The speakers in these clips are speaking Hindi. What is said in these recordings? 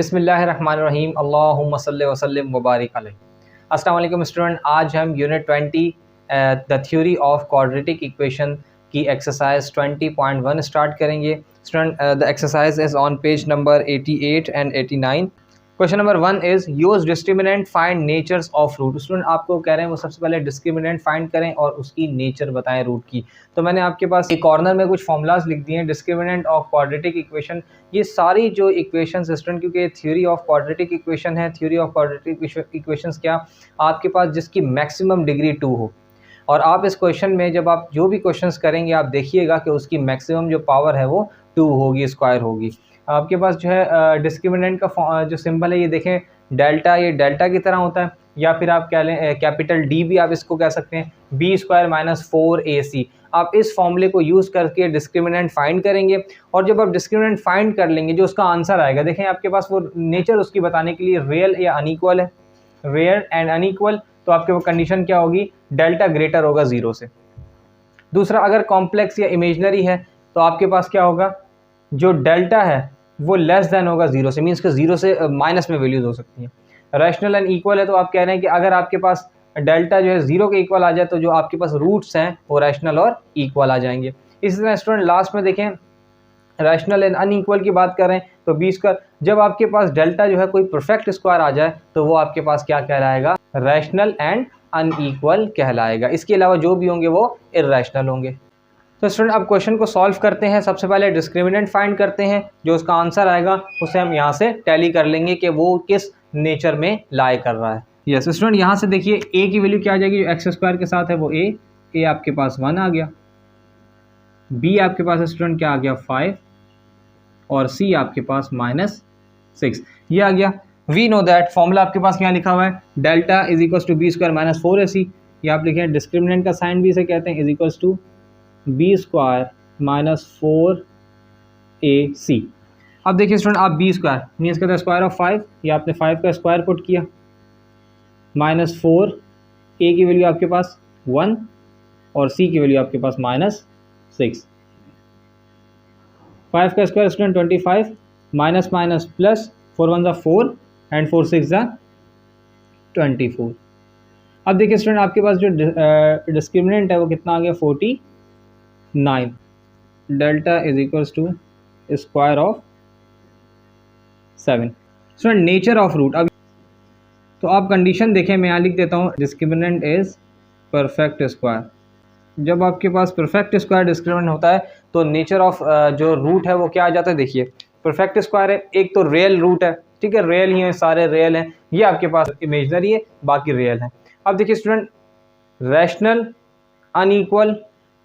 बिस्मिल्लाहिर्रहमानिर्रहीम अल्लाहुम्मा सल्लि व सल्लिम व बारिक अलैहि। अस्सलाम वालेकुम स्टूडेंट, आज हम unit 20 the theory of quadratic equation की एक्सरसाइज 20.1 स्टार्ट करेंगे। Student, the exercise is on page number 88 and 89। Question number 1 is use discriminant find natures of root. Student आपको कह रहे हैं वो सबसे पहले डिस्क्रिमिनेंट फाइंड करें और उसकी नेचर बताएं रूट की। तो मैंने आपके पास एक कॉर्नर में कुछ फॉर्मूलाज लिख दिए हैं डिस्क्रिमिनेंट ऑफ क्वाड्रेटिक इक्वेशन। ये सारी जो इक्वेशंस स्टूडेंट, क्योंकि थ्योरी ऑफ क्वाड्रेटिक इक्वेशन है, थ्योरी ऑफ क्वाड्रेटिक इक्वेशंस क्या, आपके पास जिसकी मैक्सिमम डिग्री 2 हो। और आप इस क्वेश्चन में जब आप जो भी क्वेश्चंस करेंगे आप देखिएगा कि उसकी मैक्सिमम जो पावर है वो 2 होगी, स्क्वायर होगी। आपके पास जो है डिस्क्रिमिनेंट का जो सिंबल है ये देखें डेल्टा, ये डेल्टा की तरह होता है, या फिर आप कह लें कैपिटल डी भी आप इसको कह सकते हैं, बी स्क्वायर माइनस 4ac। आप इस फॉर्मूले को यूज़ करके डिस्क्रिमिनेंट फाइंड करेंगे और जब आप डिस्क्रिमिनेंट फाइंड कर लेंगे जो उसका आंसर आएगा, देखें आपके पास वो नेचर उसकी बताने के लिए रियल या अनइक्वल है, रियल एंड अनइक्वल, तो आपके वो कंडीशन क्या होगी, डेल्टा ग्रेटर होगा 0 से। दूसरा, अगर कॉम्प्लेक्स या इमेजनरी है तो आपके पास क्या होगा, जो डेल्टा है वो लेस देन होगा 0 से, मीन्स कि 0 से माइनस में वैल्यूज हो सकती हैं। रैशनल एंड इक्वल है तो आप कह रहे हैं कि अगर आपके पास डेल्टा जो है 0 के इक्वल आ जाए तो जो आपके पास रूट्स हैं वो रैशनल और इक्वल आ जाएंगे। इसी तरह स्टूडेंट लास्ट में देखें रैशनल एंड अनइक्वल की बात करें तो बी स्क्वायर, जब आपके पास डेल्टा जो है कोई परफेक्ट स्क्वायर आ जाए तो वो आपके पास क्या कहलाएगा, रैशनल एंड अनइक्वल कहलाएगा। इसके अलावा जो भी होंगे वो इर्रेशनल होंगे। तो स्टूडेंट अब क्वेश्चन को सॉल्व करते हैं। सबसे पहले डिस्क्रिमिनेंट फाइंड करते हैं, जो उसका आंसर आएगा उसे हम यहाँ से टैली कर लेंगे कि वो किस नेचर में लाई कर रहा है। यस स्टूडेंट, यहाँ से देखिए ए की वैल्यू क्या आ जाएगी, जो एक्स स्क्वायर के साथ है वो ए आपके पास 1 आ गया, बी आपके पास स्टूडेंट क्या आ गया 5 और सी आपके पास -6 ये आ गया। वी नो दैट फॉर्मूला आपके पास यहाँ लिखा हुआ है delta is equals to B square minus 4ac। ये आप लिखें डिस्क्रिमिनेंट का साइन भी इसे कहते हैं, is equals to B square minus 4ac। अब देखिए स्टूडेंट, आप बी स्क्वायर मीन्स कहते हैं स्क्वायर ऑफ 5, ये आपने 5 का स्क्वायर पुट किया, माइनस 4, ए की वैल्यू आपके पास 1 और सी की वैल्यू आपके पास -6। 5 का square student 25, minus minus plus, 4 1 4 and 4 6 24। अब देखिए स्टूडेंट आपके पास जो डिस्क्रिमिनेंट है वो कितना आ गया 49। Delta is equals to square of 7। Student nature of root, अब तो आप कंडीशन देखें, मैं यहाँ लिख देता हूँ डिस्क्रिमिनेंट इज परफेक्ट स्क्वायर। जब आपके पास परफेक्ट स्क्वायर डिस्क्रिमिनेंट होता है तो नेचर ऑफ जो रूट है वो क्या आ जाता है, देखिए परफेक्ट स्क्वायर है, एक तो रियल रूट है, ठीक है, रियल ही है, सारे रियल हैं, ये आपके पास इमेजनरी है, बाकी रियल है। अब देखिए student rational unequal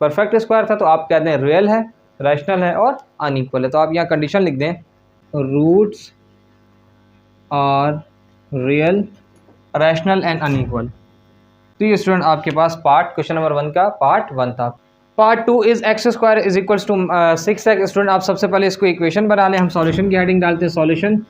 perfect square था तो आप कहते हैं रियल है, रैशनल है और अनइक्वल है, तो आप यहाँ कंडीशन लिख दें roots are real, rational and unequal. तो ये स्टूडेंट आपके पास पार्ट क्वेश्चन नंबर 1 का पार्ट 1 था। Part 2 is x square is equals to 6x। Student आप सबसे पहले इसको इक्वेशन बना लें, हम सॉल्यूशन की हेडिंग डालते हैं सॉल्यूशन।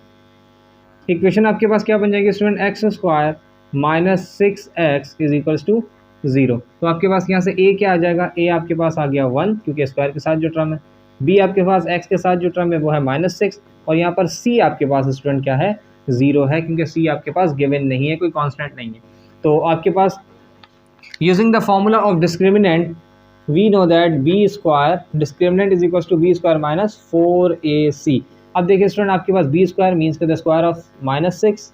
इक्वेशन आपके पास क्या बन जाएगी student, X square minus 6x is equals to 0। तो आपके पास यहाँ से a क्या आ जाएगा, a आपके पास आ गया 1 क्योंकि स्क्वायर के साथ जो टर्म है, b आपके पास x के साथ जो टर्म है वो है -6 और यहाँ पर c आपके पास स्टूडेंट क्या है 0 है, क्योंकि c आपके पास गिवन नहीं है, कोई कांस्टेंट नहीं है। तो आपके पास using the formula of discriminant we know that b square discriminant is equals to b square minus 4ac। अब देखिए स्टूडेंट आपके पास b square means K the square of -6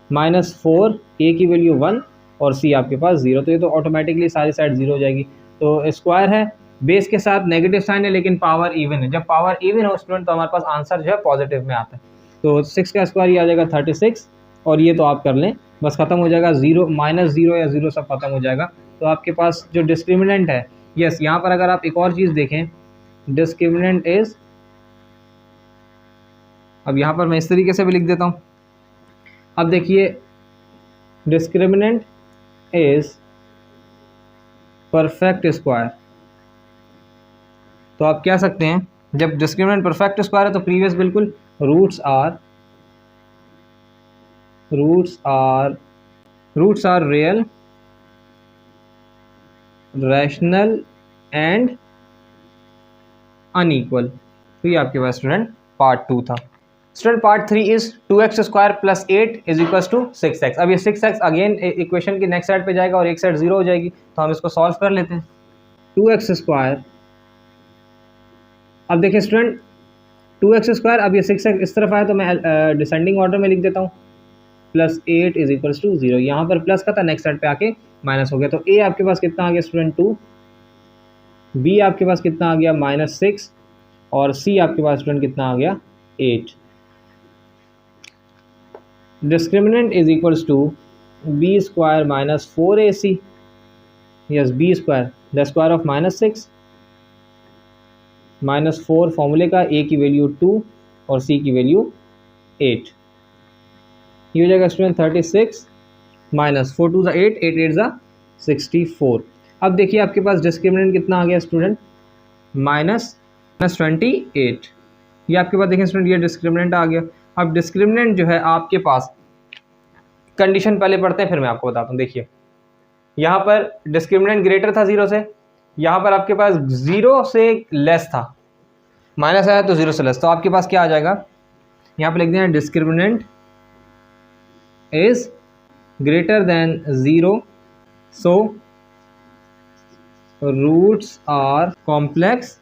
minus 4, a की वैल्यू 1 और c आपके पास 0, तो ये तो ऑटोमेटिकली सारी साइड 0 हो जाएगी। तो स्क्वायर है, बेस के साथ नेगेटिव साइन है लेकिन पावर इवन है, जब पावर इवन हो स्टूडेंट तो हमारे पास आंसर जो है पॉजिटिव में आता है। तो 6 का स्क्वायर ये आ जाएगा 36 और ये तो आप कर लें, बस ख़त्म हो जाएगा, -0 या 0 सब खत्म हो जाएगा। तो आपके पास जो डिस्क्रिमिनेंट है, यस यहाँ पर अगर आप एक और चीज़ देखें, डिस्क्रिमिनेंट इज, अब यहाँ पर मैं इस तरीके से भी लिख देता हूँ। अब देखिए डिस्क्रिमिनेंट इज परफेक्ट स्क्वायर, तो आप कह सकते हैं जब डिस्क्रिमिनेंट परफेक्ट स्क्वायर है तो प्रीवियस बिल्कुल roots are real, rational and unequal. तो ये आपके पास स्टूडेंट पार्ट 2 था। Student part 3 is 2x square plus 8 is equal to 6x। अब ये 6x अगेन इक्वेशन की नेक्स्ट साइड पे जाएगा और एक साइड 0 हो जाएगी, तो हम इसको सॉल्व कर लेते हैं। 2x स्क्वायर, अब देखिए स्टूडेंट 2x स्क्वायर, अब ये 6x इस तरफ आया तो मैं डिसेंडिंग ऑर्डर में लिख देता हूँ, प्लस 8 इज इक्वल टू 0। यहाँ पर प्लस का था, नेक्स्ट साइड पे आके माइनस हो गया। तो a आपके पास कितना आ गया स्टूडेंट 2, b आपके पास कितना आ गया -6 और c आपके पास स्टूडेंट कितना आ गया 8। Discriminant is equals to B square minus 4ac, yes B square the square of -6 -4 फॉर्मूले का, a की वैल्यू 2 और c की वैल्यू 8। ये हो जाएगा स्टूडेंट 36 माइनस 4 2 8, 8 8 64। अब देखिए आपके पास डिस्क्रिमिनेंट कितना आ गया स्टूडेंट -28। ये आपके पास देखें स्टूडेंट, ये डिस्क्रिमिनेंट आ गया। अब डिस्क्रिमिनेंट जो है आपके पास, कंडीशन पहले पढ़ते हैं फिर मैं आपको बताता हूँ। देखिए यहाँ पर डिस्क्रिमिनेंट ग्रेटर था 0 से, यहाँ पर आपके पास 0 से लेस था, माइनस आया तो 0 से लेस, तो आपके पास क्या आ जाएगा, यहाँ पर लिख दें discriminant is greater than 0, so roots are complex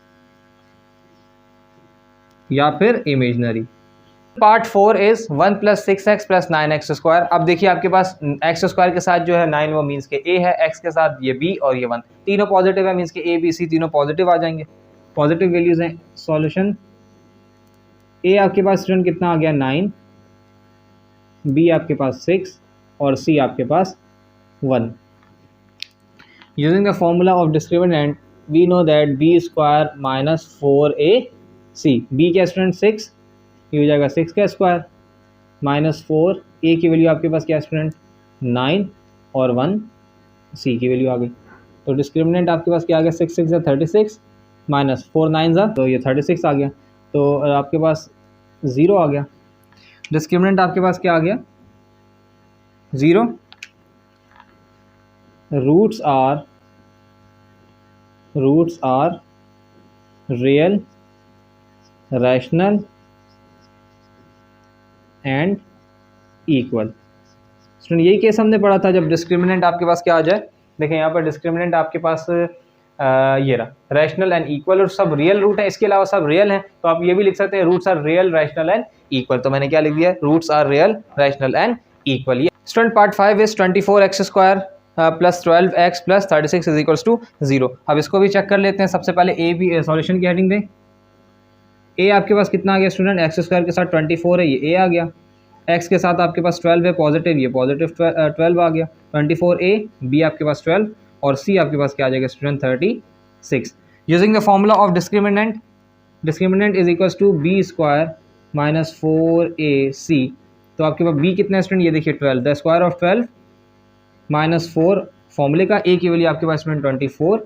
या फिर imaginary. Part 4 is 1 plus 6x plus 9x square. अब देखिए आपके पास x स्क्वायर के साथ जो है 9 वो मीन्स के a है, x के साथ ये b और ये 1, तीनों पॉजिटिव है, मीन्स के a b c तीनों पॉजिटिव आ जाएंगे, पॉजिटिव वैल्यूज हैं। सॉल्यूशन, a आपके पास स्टूडेंट कितना आ गया 9, b आपके पास 6 और c आपके पास 1। Using the formula of discriminant we know that b square minus 4ac, b क्या स्टूडेंट 6, ये हो जाएगा 6 का स्क्वायर -4, a की वैल्यू आपके पास क्या स्टूडेंट 9 और 1 c की वैल्यू आ गई। तो डिस्क्रिमिनेंट आपके पास क्या आ गया 6 6 या 36 माइनस 4 9 जा, तो ये 36 आ गया, तो आपके पास 0 आ गया। डिस्क्रिमिनेंट आपके पास क्या आ गया 0। Roots are real, rational and equal. Student यही केस हमने पढ़ा था जब डिस्क्रिमिनेंट आपके पास क्या आ जाए। देखें यहाँ पर डिस्क्रिमिनेंट आपके पास ये रहा, रैशनल एंड इक्वल, और सब रियल रूट है, इसके अलावा सब रियल हैं, तो आप ये भी लिख सकते हैं roots are real, rational and equal. तो मैंने क्या लिख दिया, roots are real, rational and equal. ये student part 5 is 24x square plus 12x plus 36 is equals to 0। अब इसको भी चेक कर लेते हैं। सबसे पहले ए बी सॉल्यूशन की हेडिंग दें। ए आपके पास कितना आ गया स्टूडेंट, एक्स स्क्वायर के साथ 24 है, ये ए आ गया, एक्स के साथ आपके पास 12 है पॉजिटिव, ये पॉजिटिव 12 आ गया, 24 ए, बी आपके पास 12 और सी आपके पास क्या आ जाएगा student 36। Using the formula of discriminant is equals to B square minus 4ac। तो आपके पास बी कितना है स्टूडेंट, ये देखिए 12, द स्क्वायर ऑफ 12 माइनस 4 फॉर्मूले का, ए की वैल्यू आपके पास स्टूडेंट 24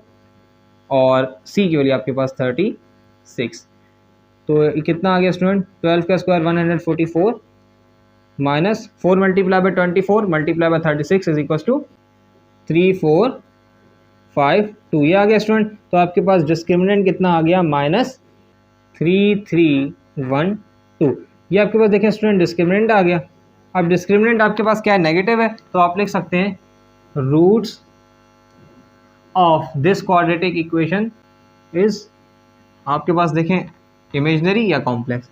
और सी की वैल्यू आपके पास 36। तो कितना आ गया स्टूडेंट, 12 का square 144 minus 4 multiply by 24 multiply by 36 is equal to 3452, ये आ गया स्टूडेंट। तो आपके पास डिस्क्रिमिनेंट कितना आ गया -3312। ये आपके पास देखें स्टूडेंट डिस्क्रिमिनेंट आ गया। अब डिस्क्रिमिनेंट आपके पास क्या है, नेगेटिव है, तो आप लिख सकते हैं roots of this quadratic equation is आपके पास देखें इमेजनरी या complex.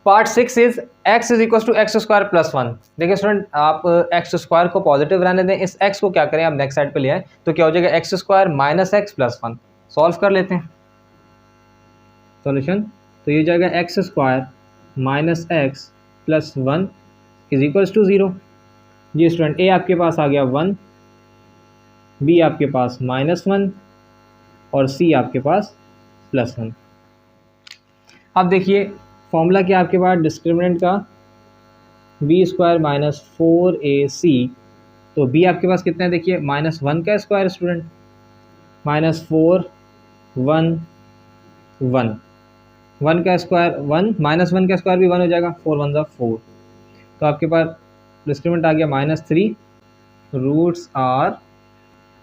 Part 6 is x is equal to X square plus 1। देखिए स्टूडेंट आप एक्स स्क्वायर को पॉजिटिव रहने दें, इस x को क्या करें आप नेक्स्ट साइड पे ले आए, तो क्या हो जाएगा x square minus x plus 1। Solve कर लेते हैं सॉल्यूशन। तो ये हो जाएगा x square minus x plus 1 is equals to 0। जी स्टूडेंट ए आपके पास आ गया 1, बी आपके पास -1 और सी आपके पास +1। अब देखिए फॉर्मूला क्या आपके पास डिस्क्रिमिनेंट का, बी स्क्वायर माइनस 4ac। तो बी आपके पास कितना है, देखिए -1 का स्क्वायर स्टूडेंट, -4 1 1 1 का स्क्वायर 1, -1 का स्क्वायर भी 1 हो जाएगा, 4 1 4। तो आपके पास डिस्क्रिमिनेंट आ गया -3। रूट्स आर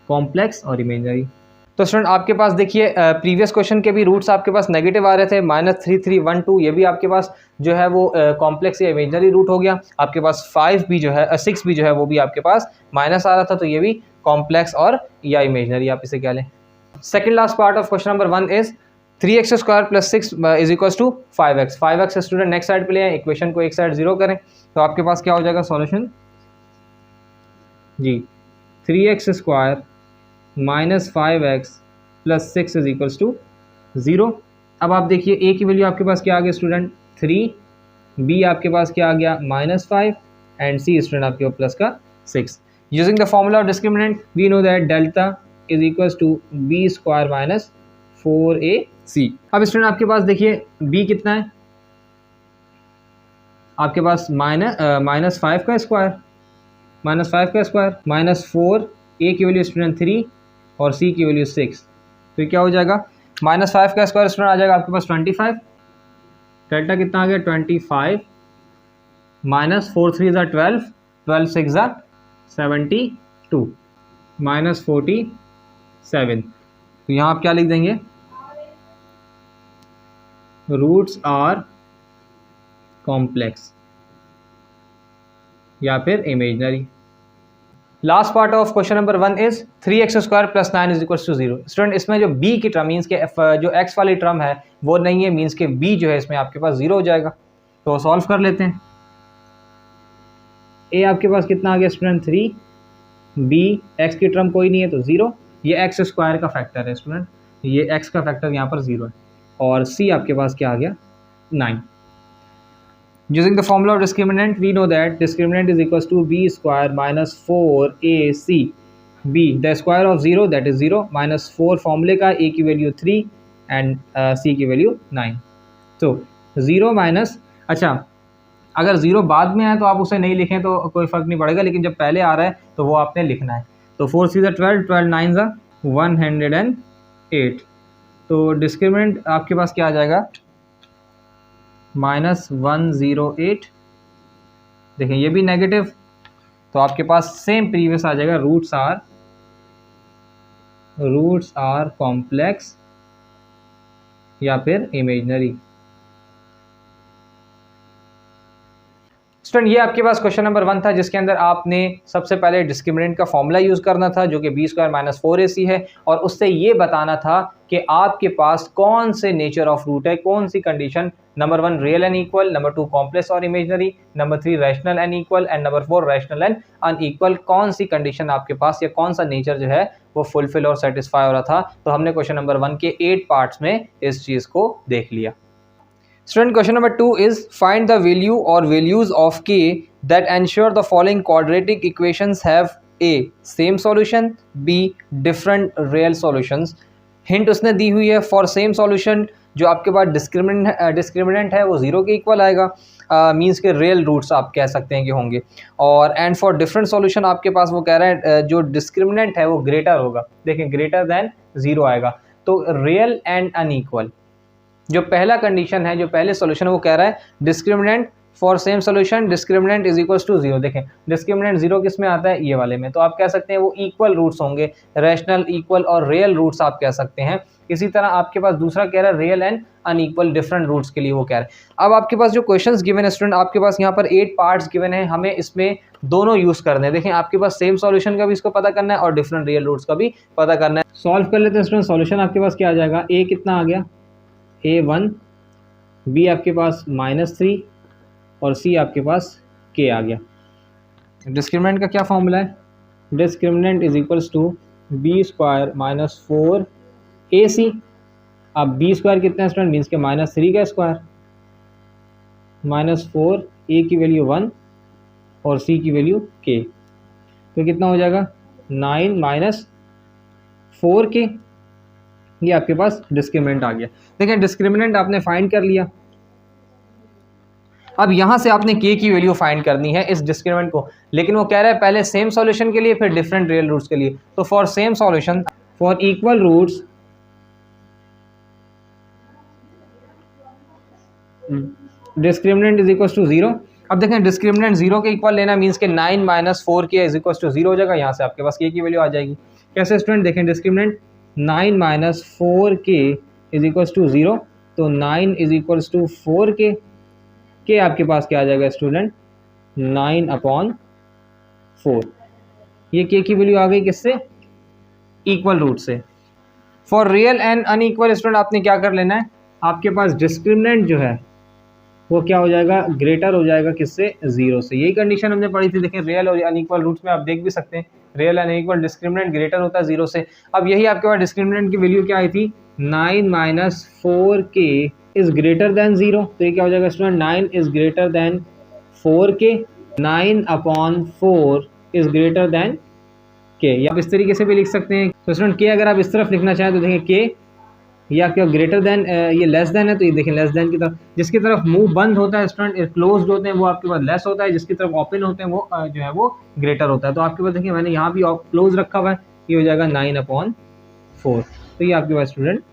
कॉम्प्लेक्स और इमेजनरी। तो स्टूडेंट आपके पास देखिए प्रीवियस क्वेश्चन के भी रूट्स आपके पास नेगेटिव आ रहे थे, -3 3 1 2, ये भी आपके पास जो है वो कॉम्प्लेक्स या इमेजनरी रूट हो गया। आपके पास 5 भी जो है 6 भी जो है वो भी आपके पास माइनस आ रहा था, तो ये भी कॉम्प्लेक्स और या इमेजनरी आप इसे क्या लें। Second last part of question number 1 is 3x² + 6 is equals to 5x। 5x student next side पे ले आए, इक्वेशन को एक साइड 0 करें, तो आपके पास क्या हो जाएगा सॉल्यूशन जी, 3x² - 5x + 6 is equals to 0। अब आप देखिए a की वैल्यू आपके पास क्या आ गया स्टूडेंट 3, b आपके पास क्या आ गया -5 एंड c स्टूडेंट आपके पास प्लस का 6। Using the formula of discriminant we know that delta is equals to b² - 4ac। अब स्टूडेंट आपके पास देखिए b कितना है, आपके पास -5 का स्क्वायर, -4, a की वैल्यू स्टूडेंट 3 और c की वैल्यू 6, तो क्या हो जाएगा -5 का स्क्वायर स्टूडेंट आ जाएगा आपके पास 25, डेल्टा कितना आ गया 25, -4 3 = 12, 12 6 = 72, -47। तो यहाँ आप क्या लिख देंगे, रूट्स आर कॉम्प्लेक्स या फिर imaginary. Last part of question number 1 is 3x² + 9 is equals to 0। Student इसमें जो b की टर्म मीन्स के जो x वाली टर्म है वो नहीं है, मीन्स के b जो है इसमें आपके पास 0 हो जाएगा। तो सॉल्व कर लेते हैं। a आपके पास कितना आ गया स्टूडेंट 3, b x की टर्म कोई नहीं है तो 0, ये x² का फैक्टर है स्टूडेंट, ये x का फैक्टर यहाँ पर 0 है, और c आपके पास क्या आ गया 9। Using the formula of discriminant, we know that discriminant is equals to b² - 4ac, b the square of 0 that is 0, -4 फॉर्मूले का, a की वैल्यू 3 एंड c की वैल्यू 9। तो 0 माइनस, अच्छा अगर 0 बाद में है तो आप उसे नहीं लिखें तो कोई फ़र्क नहीं पड़ेगा, लेकिन जब पहले आ रहा है तो वो आपने लिखना है। तो 4 3 = 12, 12 9 = 108। तो डिस्क्रिमिनेंट आपके पास क्या आ जाएगा -108। देखें ये भी नेगेटिव, तो आपके पास सेम प्रीवियस आ जाएगा, रूट्स आर कॉम्प्लेक्स या फिर इमेजनरी। स्टूडेंट ये आपके पास क्वेश्चन नंबर 1 था, जिसके अंदर आपने सबसे पहले डिस्क्रिमिनेंट का फॉर्मूला यूज़ करना था जो कि b² - 4ac है, और उससे ये बताना था कि आपके पास कौन से नेचर ऑफ रूट है, कौन सी condition, number 1 real and equal, number 2 complex और imaginary, number 3 rational and equal and number 4 rational and unequal. कौन सी कंडीशन आपके पास या कौन सा नेचर जो है वो फुलफिल और सेटिस्फाई हो रहा था। तो हमने क्वेश्चन नंबर 1 के 8 पार्ट्स में इस चीज़ को देख लिया। Student, question number 2 is find the value or values of k that ensure the following quadratic equations have a same solution, b different real solutions। Hint उसने दी हुई है फॉर सेम सॉल्यूशन जो आपके पास डिस्क्रिमिनेंट है वो 0 के इक्वल आएगा, मींस के रियल रूट्स आप कह सकते हैं कि होंगे, और एंड फॉर डिफरेंट सॉल्यूशन आपके पास वो कह रहा है जो डिस्क्रिमिनेंट है वो ग्रेटर होगा। देखें ग्रेटर दैन 0 आएगा, तो रियल एंड अनइक्वल जो पहला कंडीशन है, जो पहले सॉल्यूशन है वो कह रहा है discriminant for same solution discriminant is equals to 0। देखें डिस्क्रिमिनेंट 0 किस में आता है, ये वाले में, तो आप कह सकते हैं वो इक्वल रूट्स होंगे, रैशनल इक्वल और रियल रूट्स आप कह सकते हैं। इसी तरह आपके पास दूसरा कह रहा है real and unequal different roots के लिए वो कह रहा है। अब आपके पास जो क्वेश्चंस गिवन है स्टूडेंट, आपके पास यहाँ पर 8 पार्ट्स गिवन है, हमें इसमें दोनों यूज़ करने हैं। देखें आपके पास सेम सॉल्यूशन का भी इसको पता करना है और डिफरेंट रियल रूट्स का भी पता करना है। सॉल्व कर लेते हैं स्टूडेंट। सॉल्यूशन आपके पास क्या आ जाएगा, a कितना आ गया a1, b आपके पास -3 और c आपके पास k आ गया। डिस्क्रिमिनेंट का क्या फॉर्मूला है, discriminant is equals to b² - 4ac। अब b² कितना है स्टूडेंट, मीन्स के -3 का स्क्वायर, -4, a की वैल्यू 1 और c की वैल्यू k, तो कितना हो जाएगा 9 - 4k। ये आपके पास डिस्क्रिमिनेंट आ गया। देखिए डिस्क्रिमिनेंट आपने फाइंड कर लिया, अब यहाँ से आपने k की वैल्यू फाइंड करनी है इस डिस्क्रिमिनेंट को, लेकिन वो कह रहा है पहले सेम सॉल्यूशन के लिए फिर डिफरेंट रियल रूट्स के लिए। तो for same solution for equal roots discriminant is equal to 0। अब देखें डिस्क्रिमिनेंट 0 के इक्वल लेना मीन्स के 9 - 4k इज इक्वल टू 0 हो जाएगा, यहाँ से आपके पास k की वैल्यू आ जाएगी। कैसे स्टूडेंट, देखें discriminant 9 minus 4k is equals to 0, तो 9 इज इक्वल्स टू 4k। के आपके पास क्या आ जाएगा स्टूडेंट, 9/4। ये के की वैल्यू आ गई किससे, इक्वल रूट से। For real and unequal student आपने क्या कर लेना है, आपके पास डिस्क्रिमिनेंट जो है वो क्या हो जाएगा, ग्रेटर हो जाएगा किससे, 0 से। यही कंडीशन हमने पढ़ी थी, देखें रियल और अनइक्वल रूट्स में आप देख भी सकते हैं, real and unequal discriminant greater होता है 0 से। अब यही आपके पास डिस्क्रिमिनेंट की वैल्यू क्या आई थी, 9 minus 4k is greater than 0, तो ये क्या हो जाएगा student, 9 is greater then 4k, 9/4 is greater then के। या आप इस तरीके से भी लिख सकते हैं। तो स्टूडेंट के अगर आप इस तरफ लिखना चाहें तो देखें के, ये आपका ग्रेटर देन, ये लेस देन है, तो ये देखें लेस देन की तरफ, जिसकी तरफ मुंह बंद होता है स्टूडेंट, क्लोज्ड होते हैं, वो आपके पास लेस होता है, जिसकी तरफ ओपन होते हैं वो जो है वो ग्रेटर होता है। तो आपके पास देखिए मैंने यहाँ भी क्लोज रखा हुआ है, ये हो जाएगा 9/4। तो ये आपके पास स्टूडेंट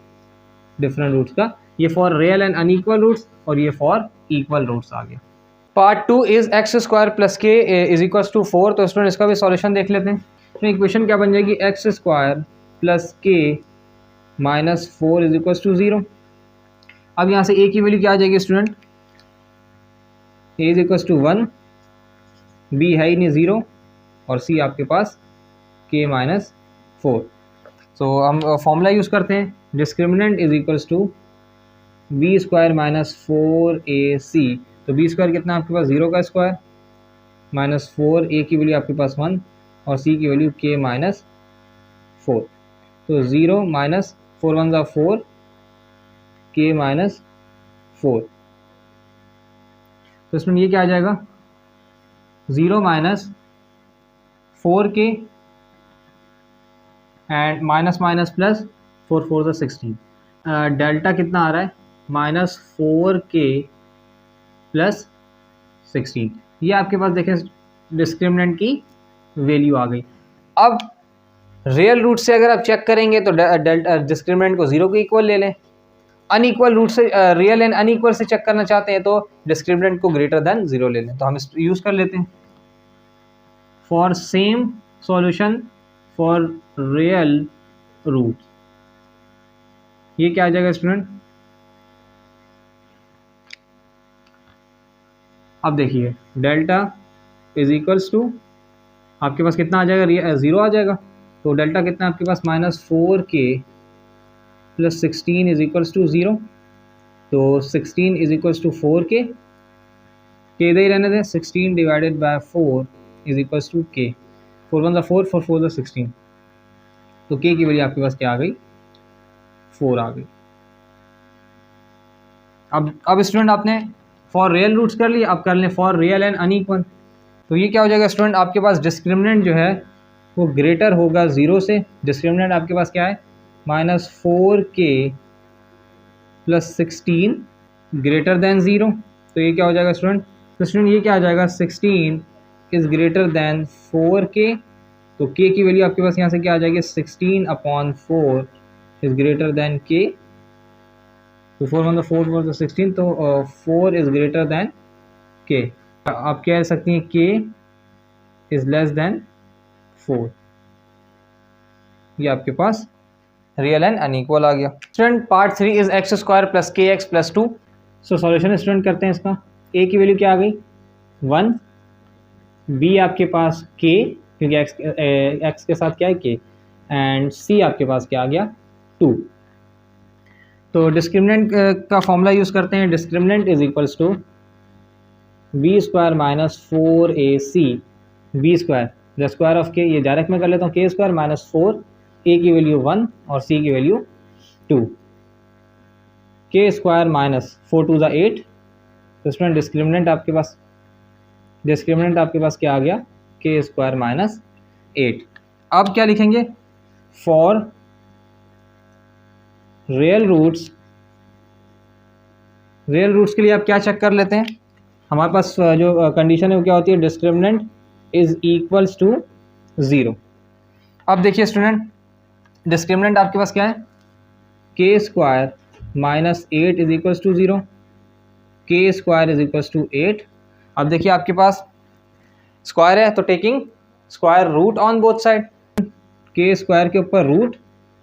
डिफरेंट रूट्स का, ये for real and unequal roots और ये फॉर इक्वल रूट्स आ गया। Part 2 is x² plus k is equal to 4। तो स्टूडेंट इसका भी सॉल्यूशन देख लेते हैं। तो इक्वेशन क्या बन जाएगी, x² plus K minus 4 is equal to 0। अब यहाँ से a की वैल्यू क्या आ जाएगी student, a is equal to 1, b है ही नहीं 0, और c आपके पास k माइनस 4। तो हम फॉर्मूला यूज़ करते हैं, discriminant is equal to b² minus 4ac। तो b² कितना आपके पास, 0 का स्क्वायर माइनस 4, a की वैल्यू आपके पास 1 और c की वैल्यू k माइनस 4। तो 0 माइनस 4 1 ज़ा 4, k माइनस 4। तो इसमें ये क्या आ जाएगा, 0 minus 4k and minus minus plus 4 4 ज़ा 16। डेल्टा कितना आ रहा है, माइनस 4k प्लस 16। ये आपके पास देखें डिस्क्रिमिनेंट की वैल्यू आ गई। अब रियल रूट से अगर आप चेक करेंगे तो डिस्क्रिमिनेंट को 0 के इक्वल ले लें। अनइक्वल रूट से रियल एंड अनइक्वल से चेक करना चाहते हैं तो डिस्क्रिमिनेंट को ग्रेटर देन 0 ले लें। तो हम यूज़ कर लेते हैं for same solution for real root. ये क्या आ जाएगा स्टूडेंट, अब देखिए डेल्टा इज इक्वल्स टू आपके पास कितना आ जाएगा, 0 आ जाएगा। तो डेल्टा कितना आपके पास, minus 4k plus 16 is equals to 0। तो 16 इज इक्वल्स टू 4k, के इधर ही रहने दें, 16 divided by 4 is equals to k। 4 1 ज़ा 4, 4 4 ज़ा 16। तो k की वैल्यू आपके पास क्या आ गई, 4 आ गई। अब स्टूडेंट आपने फॉर रियल रूट्स कर लिए, अब कर लें फॉर रियल एंड अनइक्वल। तो ये क्या हो जाएगा स्टूडेंट, आपके पास डिस्क्रिमिनेंट जो है वो ग्रेटर होगा 0 से। डिस्क्रिमिनेंट आपके पास क्या है, minus 4k plus 16 greater than 0। तो ये क्या हो जाएगा स्टूडेंट, तो स्टूडेंट ये क्या आ जाएगा, 16 इज़ ग्रेटर देन 4k। तो k की वैल्यू आपके पास यहाँ से क्या आ जाएगी, 16/4 इज़ ग्रेटर देन k। तो 4 1 4 4 तो 16, तो 4 इज़ ग्रेटर देन k। आप कह सकती हैं k इज़ लेस देन 4। ये आपके पास रियल एंड अनइक्वल आ गया। Student part 3 is x² plus kx plus 2। So solution student करते हैं इसका। a की वैल्यू क्या आ गई, 1, b आपके पास k क्योंकि x के साथ क्या है k, एंड c आपके पास क्या आ गया, 2। तो डिस्क्रिमिनेंट का फॉर्मूला यूज़ करते हैं, discriminant is equals to b² minus 4ac। b² the square of k, ये डायरेक्ट में कर लेता हूँ, k² माइनस 4, a की वैल्यू 1 और c की वैल्यू 2। k² माइनस 4 2 ज़ा 8। तो स्टूडेंट डिस्क्रिमिनेंट आपके पास क्या आ गया, k² माइनस 8। अब क्या लिखेंगे, फॉर रियल रूट्स के लिए आप क्या चेक कर लेते हैं, हमारे पास जो कंडीशन है वो क्या होती है, डिस्क्रिमिनेंट इज इक्वल्स टू 0। अब देखिए स्टूडेंट डिस्क्रिमिनेंट आपके पास क्या है, k² minus 8 is equals to 0, k² is equals to 8। अब देखिए आपके पास स्क्वायर है तो taking square root on both side, k² के ऊपर रूट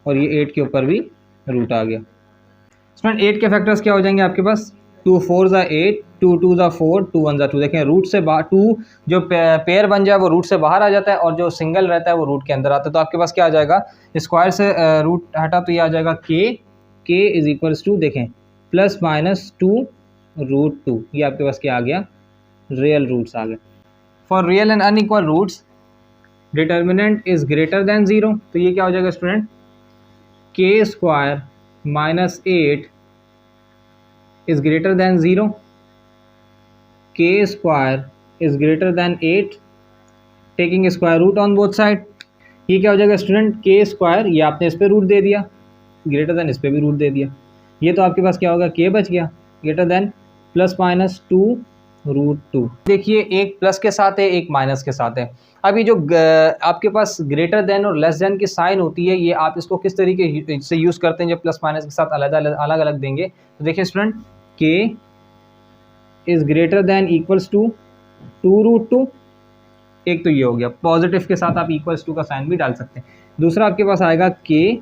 और ये 8 के ऊपर भी रूट आ गया। स्टूडेंट 8 के फैक्टर्स क्या हो जाएंगे आपके पास, 2 4 ज़ा 8, 2 2 ज़ा 4, 2 1 ज़ा 2। देखें रूट से बाहर 2 जो पेयर बन जाए वो रूट से बाहर आ जाता है और जो सिंगल रहता है वो रूट के अंदर आता है। तो आपके पास क्या आ जाएगा, स्क्वायर से रूट हटा तो ये आ जाएगा के इज इक्वल्स टू, देखें प्लस माइनस 2 रूट 2। ये आपके पास क्या आ गया, रियल रूट्स आ गए। For real and unequal roots determinant is greater than 0। तो ये क्या हो जाएगा student, k square minus 8 is greater than 0, k square is greater than 8, taking square root on both side। ये क्या हो जाएगा स्टूडेंट, के स्क्वायर, ये आपने इस पे रूट दे दिया, ग्रेटर देन इस पे भी रूट दे दिया, ये तो आपके पास क्या होगा, के बच गया, greater than plus minus 2 root 2। देखिए एक प्लस के साथ है एक माइनस के साथ है। अब ये जो आपके पास ग्रेटर देन और लेस देन की साइन होती है, ये आप इसको किस तरीके से यूज़ करते हैं जब प्लस माइनस के साथ अलग अलग देंगे। तो देखिए student, k is greater than equals to 2 root 2, एक तो ये हो गया, पॉजिटिव के साथ आप इक्वल्स टू का साइन भी डाल सकते हैं। दूसरा आपके पास आएगा के,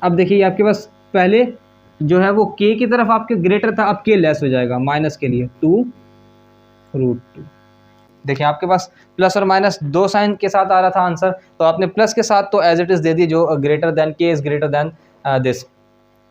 अब देखिए आपके पास पहले जो है वो के की तरफ आपके ग्रेटर था, अब के लेस हो जाएगा, माइनस के लिए 2 रूट 2। देखिए आपके पास प्लस और माइनस दो साइन के साथ आ रहा था आंसर, तो आपने प्लस के साथ तो एज इट इज़ दे दिए जो ग्रेटर देन, के इज़ ग्रेटर देन दिस।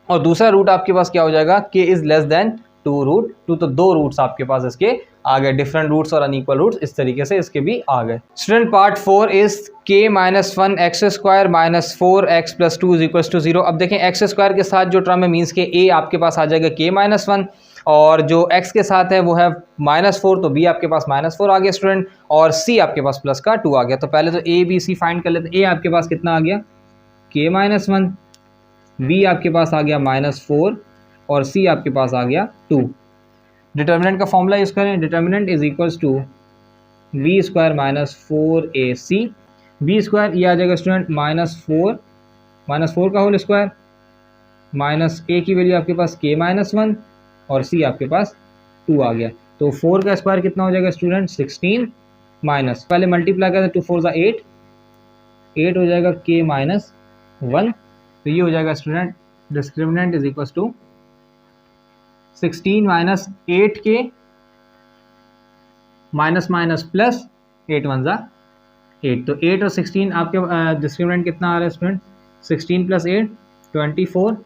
और दूसरा रूट आपके पास क्या हो जाएगा, के इज़ लेस देन 2 रूट 2। तो दो रूट्स आपके पास इसके आ गए, डिफरेंट रूट्स और अनइक्वल रूट्स इस तरीके से इसके भी आ गए। स्टूडेंट पार्ट 4 इज के minus 1 x square minus 4 x plus 2 is equals to 0। अब देखें एक्स स्क्वायर के साथ जो टर्म है मीन्स के ए आपके पास आ जाएगा के माइनस 1, और जो x के साथ है वो है -4, तो b आपके पास -4 आ गया स्टूडेंट, और c आपके पास प्लस का 2 आ गया। तो पहले तो a b c फाइंड कर लेते हैं। a आपके पास कितना आ गया, k -1, b आपके पास आ गया -4 और c आपके पास आ गया 2। डिटर्मिनेंट का फॉर्मूला यूज़ करें, determinant is equals to b square -4ac, b square ये आ जाएगा स्टूडेंट -4 का होल स्क्वायर, माइनस a की वैल्यू आपके पास k -1 और c आपके पास 2 आ गया। तो 4 का स्क्वायर कितना हो जाएगा स्टूडेंट, 16 माइनस, पहले मल्टीप्लाई करें 2 4 8 हो जाएगा k -1। तो ये हो जाएगा student discriminant is equal to 16 minus 8k minus minus plus 8 1 ज़ा 8। तो 8 और 16 आपके डिस्क्रिमिनेंट कितना आ रहा है स्टूडेंट, 16 प्लस 8 24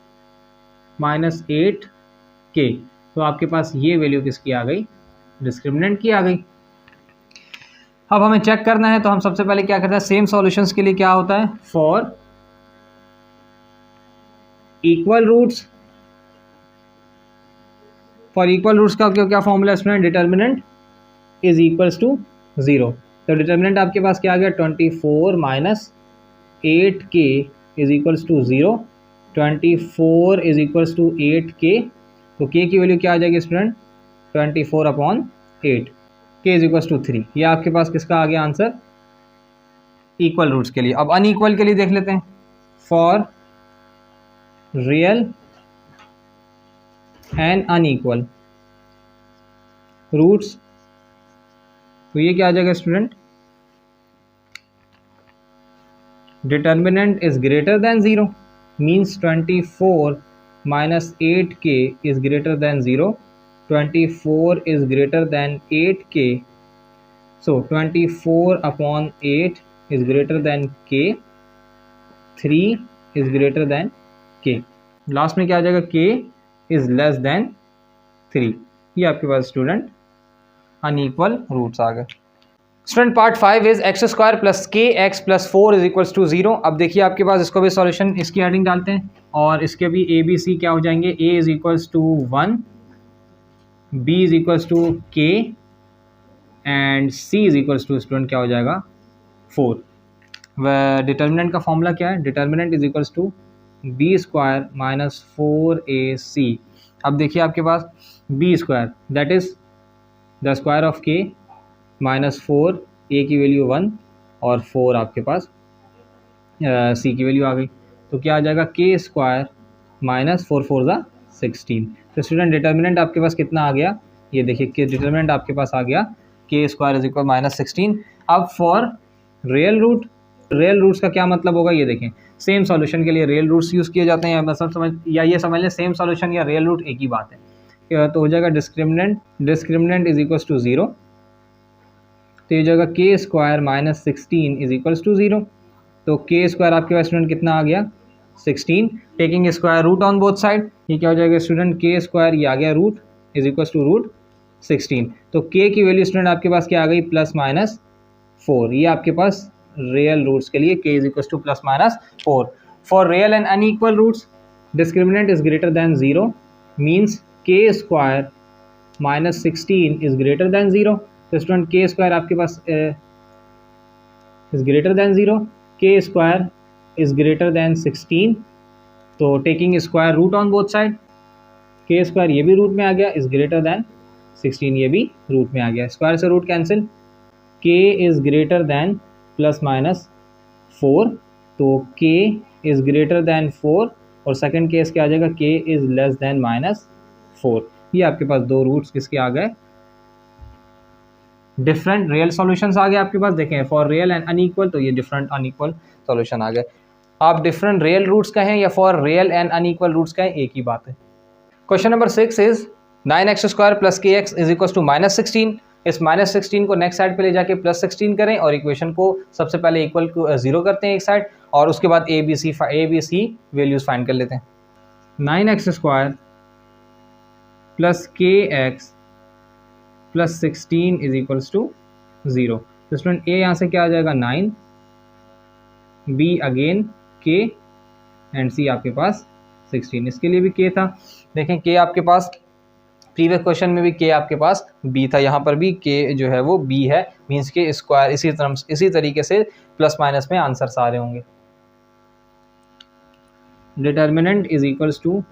माइनस 8k। तो आपके पास ये वैल्यू किसकी आ गई, डिस्क्रिमिनेंट की आ गई। अब हमें चेक करना है, तो हम सबसे पहले क्या करते हैं, सेम सॉल्यूशंस के लिए क्या होता है, for equal roots, for equal roots का क्या formula student, determinant is equals to 0। तो डिटर्मिनेंट आपके पास क्या आ गया, 24 minus 8k is equals to 0, 24 is equals to 8k। तो k की वैल्यू क्या आ जाएगी student, 24/8, k is equals to 3। ये आपके पास किसका आ गया आंसर, इक्वल रूट्स के लिए। अब अनइक्वल के लिए देख लेते हैं, for real and unequal roots, तो ये क्या आ जाएगा student, determinant is greater than 0 means 24 minus 8k is greater than 0, 24 is greater than 8k, so 24/8 is greater than k, 3 is greater than k। Last में क्या आ जाएगा, k is less than 3। ये आपके पास स्टूडेंट अनइक्वल रूट्स आ गए। Student part 5 is x square plus के x plus 4 is equals to 0। अब देखिए आपके पास इसको भी सॉल्यूशन इसकी हेडिंग डालते हैं और इसके भी ए बी सी क्या हो जाएंगे, a is equals to 1, b is equals to k and c is equals to student क्या हो जाएगा 4। वह डिटर्मिनेंट का फॉर्मूला क्या है, determinant is equals to b square minus 4ac। अब देखिए आपके पास b square that is the square of k -4, a की वैल्यू 1 और 4 आपके पास c की वैल्यू आ गई। तो क्या आ जाएगा, k स्क्वायर माइनस 4 4 ज़ा 16। तो स्टूडेंट डिटर्मिनेंट आपके पास कितना आ गया, ये देखिए कि डिटर्मिनेंट आपके पास आ गया k स्क्वायर इज इक्वल -16। अब for real root, real roots का क्या मतलब होगा, ये देखें सेम सॉल्यूशन के लिए रियल रूट्स यूज़ किए जाते हैं, या मतलब समझ या ये समझ लें सेम सॉल्यूशन या रियल रूट एक ही बात है। तो हो जाएगा डिस्क्रिमिनेंट इज इक्वल्स टू 0, तो ये जाएगा के square minus 16 is equals to 0। तो के स्क्वायर आपके पास स्टूडेंट कितना आ गया 16, taking square root on both side, ये क्या हो जाएगा स्टूडेंट के स्क्वायर, ये आ गया root is equals to root 16। तो के की वैल्यू स्टूडेंट आपके पास क्या आ गई प्लस माइनस 4, ये आपके पास रियल रूट्स के लिए K is equals to plus minus 4। For real and unequal roots discriminant is greater than 0 means K square minus 16 is greater than 0। तो स्टूडेंट के स्क्वायर आपके पास is greater than 0, k square is greater than 16, तो taking square root on both side, k square ये भी रूट में आ गया इज ग्रेटर दैन 16, ये भी रूट में आ गया, स्क्वायर से root cancel, k is greater than plus minus 4, तो के इज ग्रेटर दैन 4 और सेकंड केस क्या आ जाएगा के इज लेस दैन माइनस 4। ये आपके पास दो रूट्स किसके आ गए, डिफरेंट रियल सॉल्यूशंस आ गए आपके पास। देखें फॉर रियल एंड अनइक्वल, तो ये डिफरेंट अनइक्वल सॉल्यूशन आ गए। आप डिफरेंट रियल रूट्स कहें या for real and unequal roots कहें, एक ही बात है। Question number 6 is 9x² plus के x is equal to minus 16। इस माइनस 16 को नेक्स्ट साइड पे ले जाके प्लस 16 करें और इक्वेशन को सबसे पहले इक्वल टू 0 करते हैं एक साइड, और उसके बाद a b c values find कर लेते हैं। 9x² प्लस के x plus 16 is equals to 0। तो स्टूडेंट ए यहाँ से क्या आ जाएगा 9, बी अगेन के एंड सी आपके पास 16, इसके लिए भी के था। देखें के आपके पास प्रीवियस क्वेश्चन में भी के आपके पास बी था, यहाँ पर भी के जो है वो बी है, मीन्स के स्क्वायर इसी तरीके से प्लस माइनस में आंसर्स आ रहे होंगे। Determinant is equals to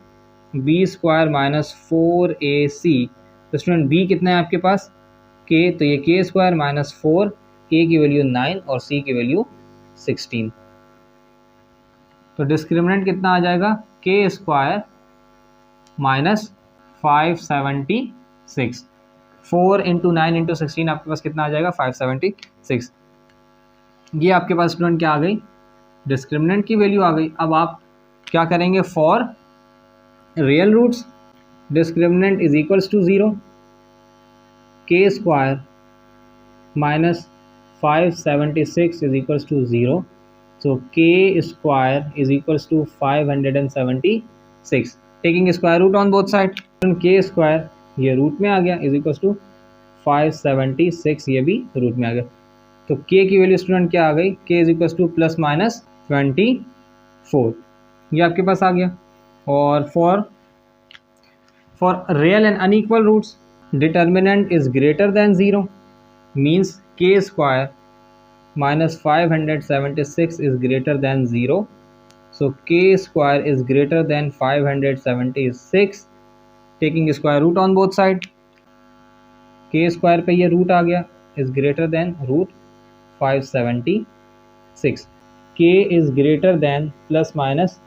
B square minus 4ac। तो स्टूडेंट बी कितना है आपके पास के, तो ये के स्क्वायर माइनस 4, ए की वैल्यू 9 और सी की वैल्यू 16। तो डिस्क्रिमिनेंट कितना आ जाएगा के स्क्वायर माइनस 576, 4 इंटू 9 इंटू 16 आपके पास कितना आ जाएगा 576। ये आपके पास स्टूडेंट क्या आ गई डिस्क्रिमिनेंट की वैल्यू आ गई। अब आप क्या करेंगे for real roots discriminant is equals to 0, k square minus 576 is equals to 0, so k square is equals to 576, taking square root on both side, k square ये रूट में आ गया is equals to 576, ये भी रूट में आ गया। तो k की वैल्यू स्टूडेंट क्या आ गई, k is equals to plus minus 24, ये आपके पास आ गया। और for real and unequal roots determinant is greater than 0 means k square minus 576 is greater than 0, so k square is greater than 576, taking square root on both side, k square पे ये रूट आ गया is greater than root 576, k is greater than plus minus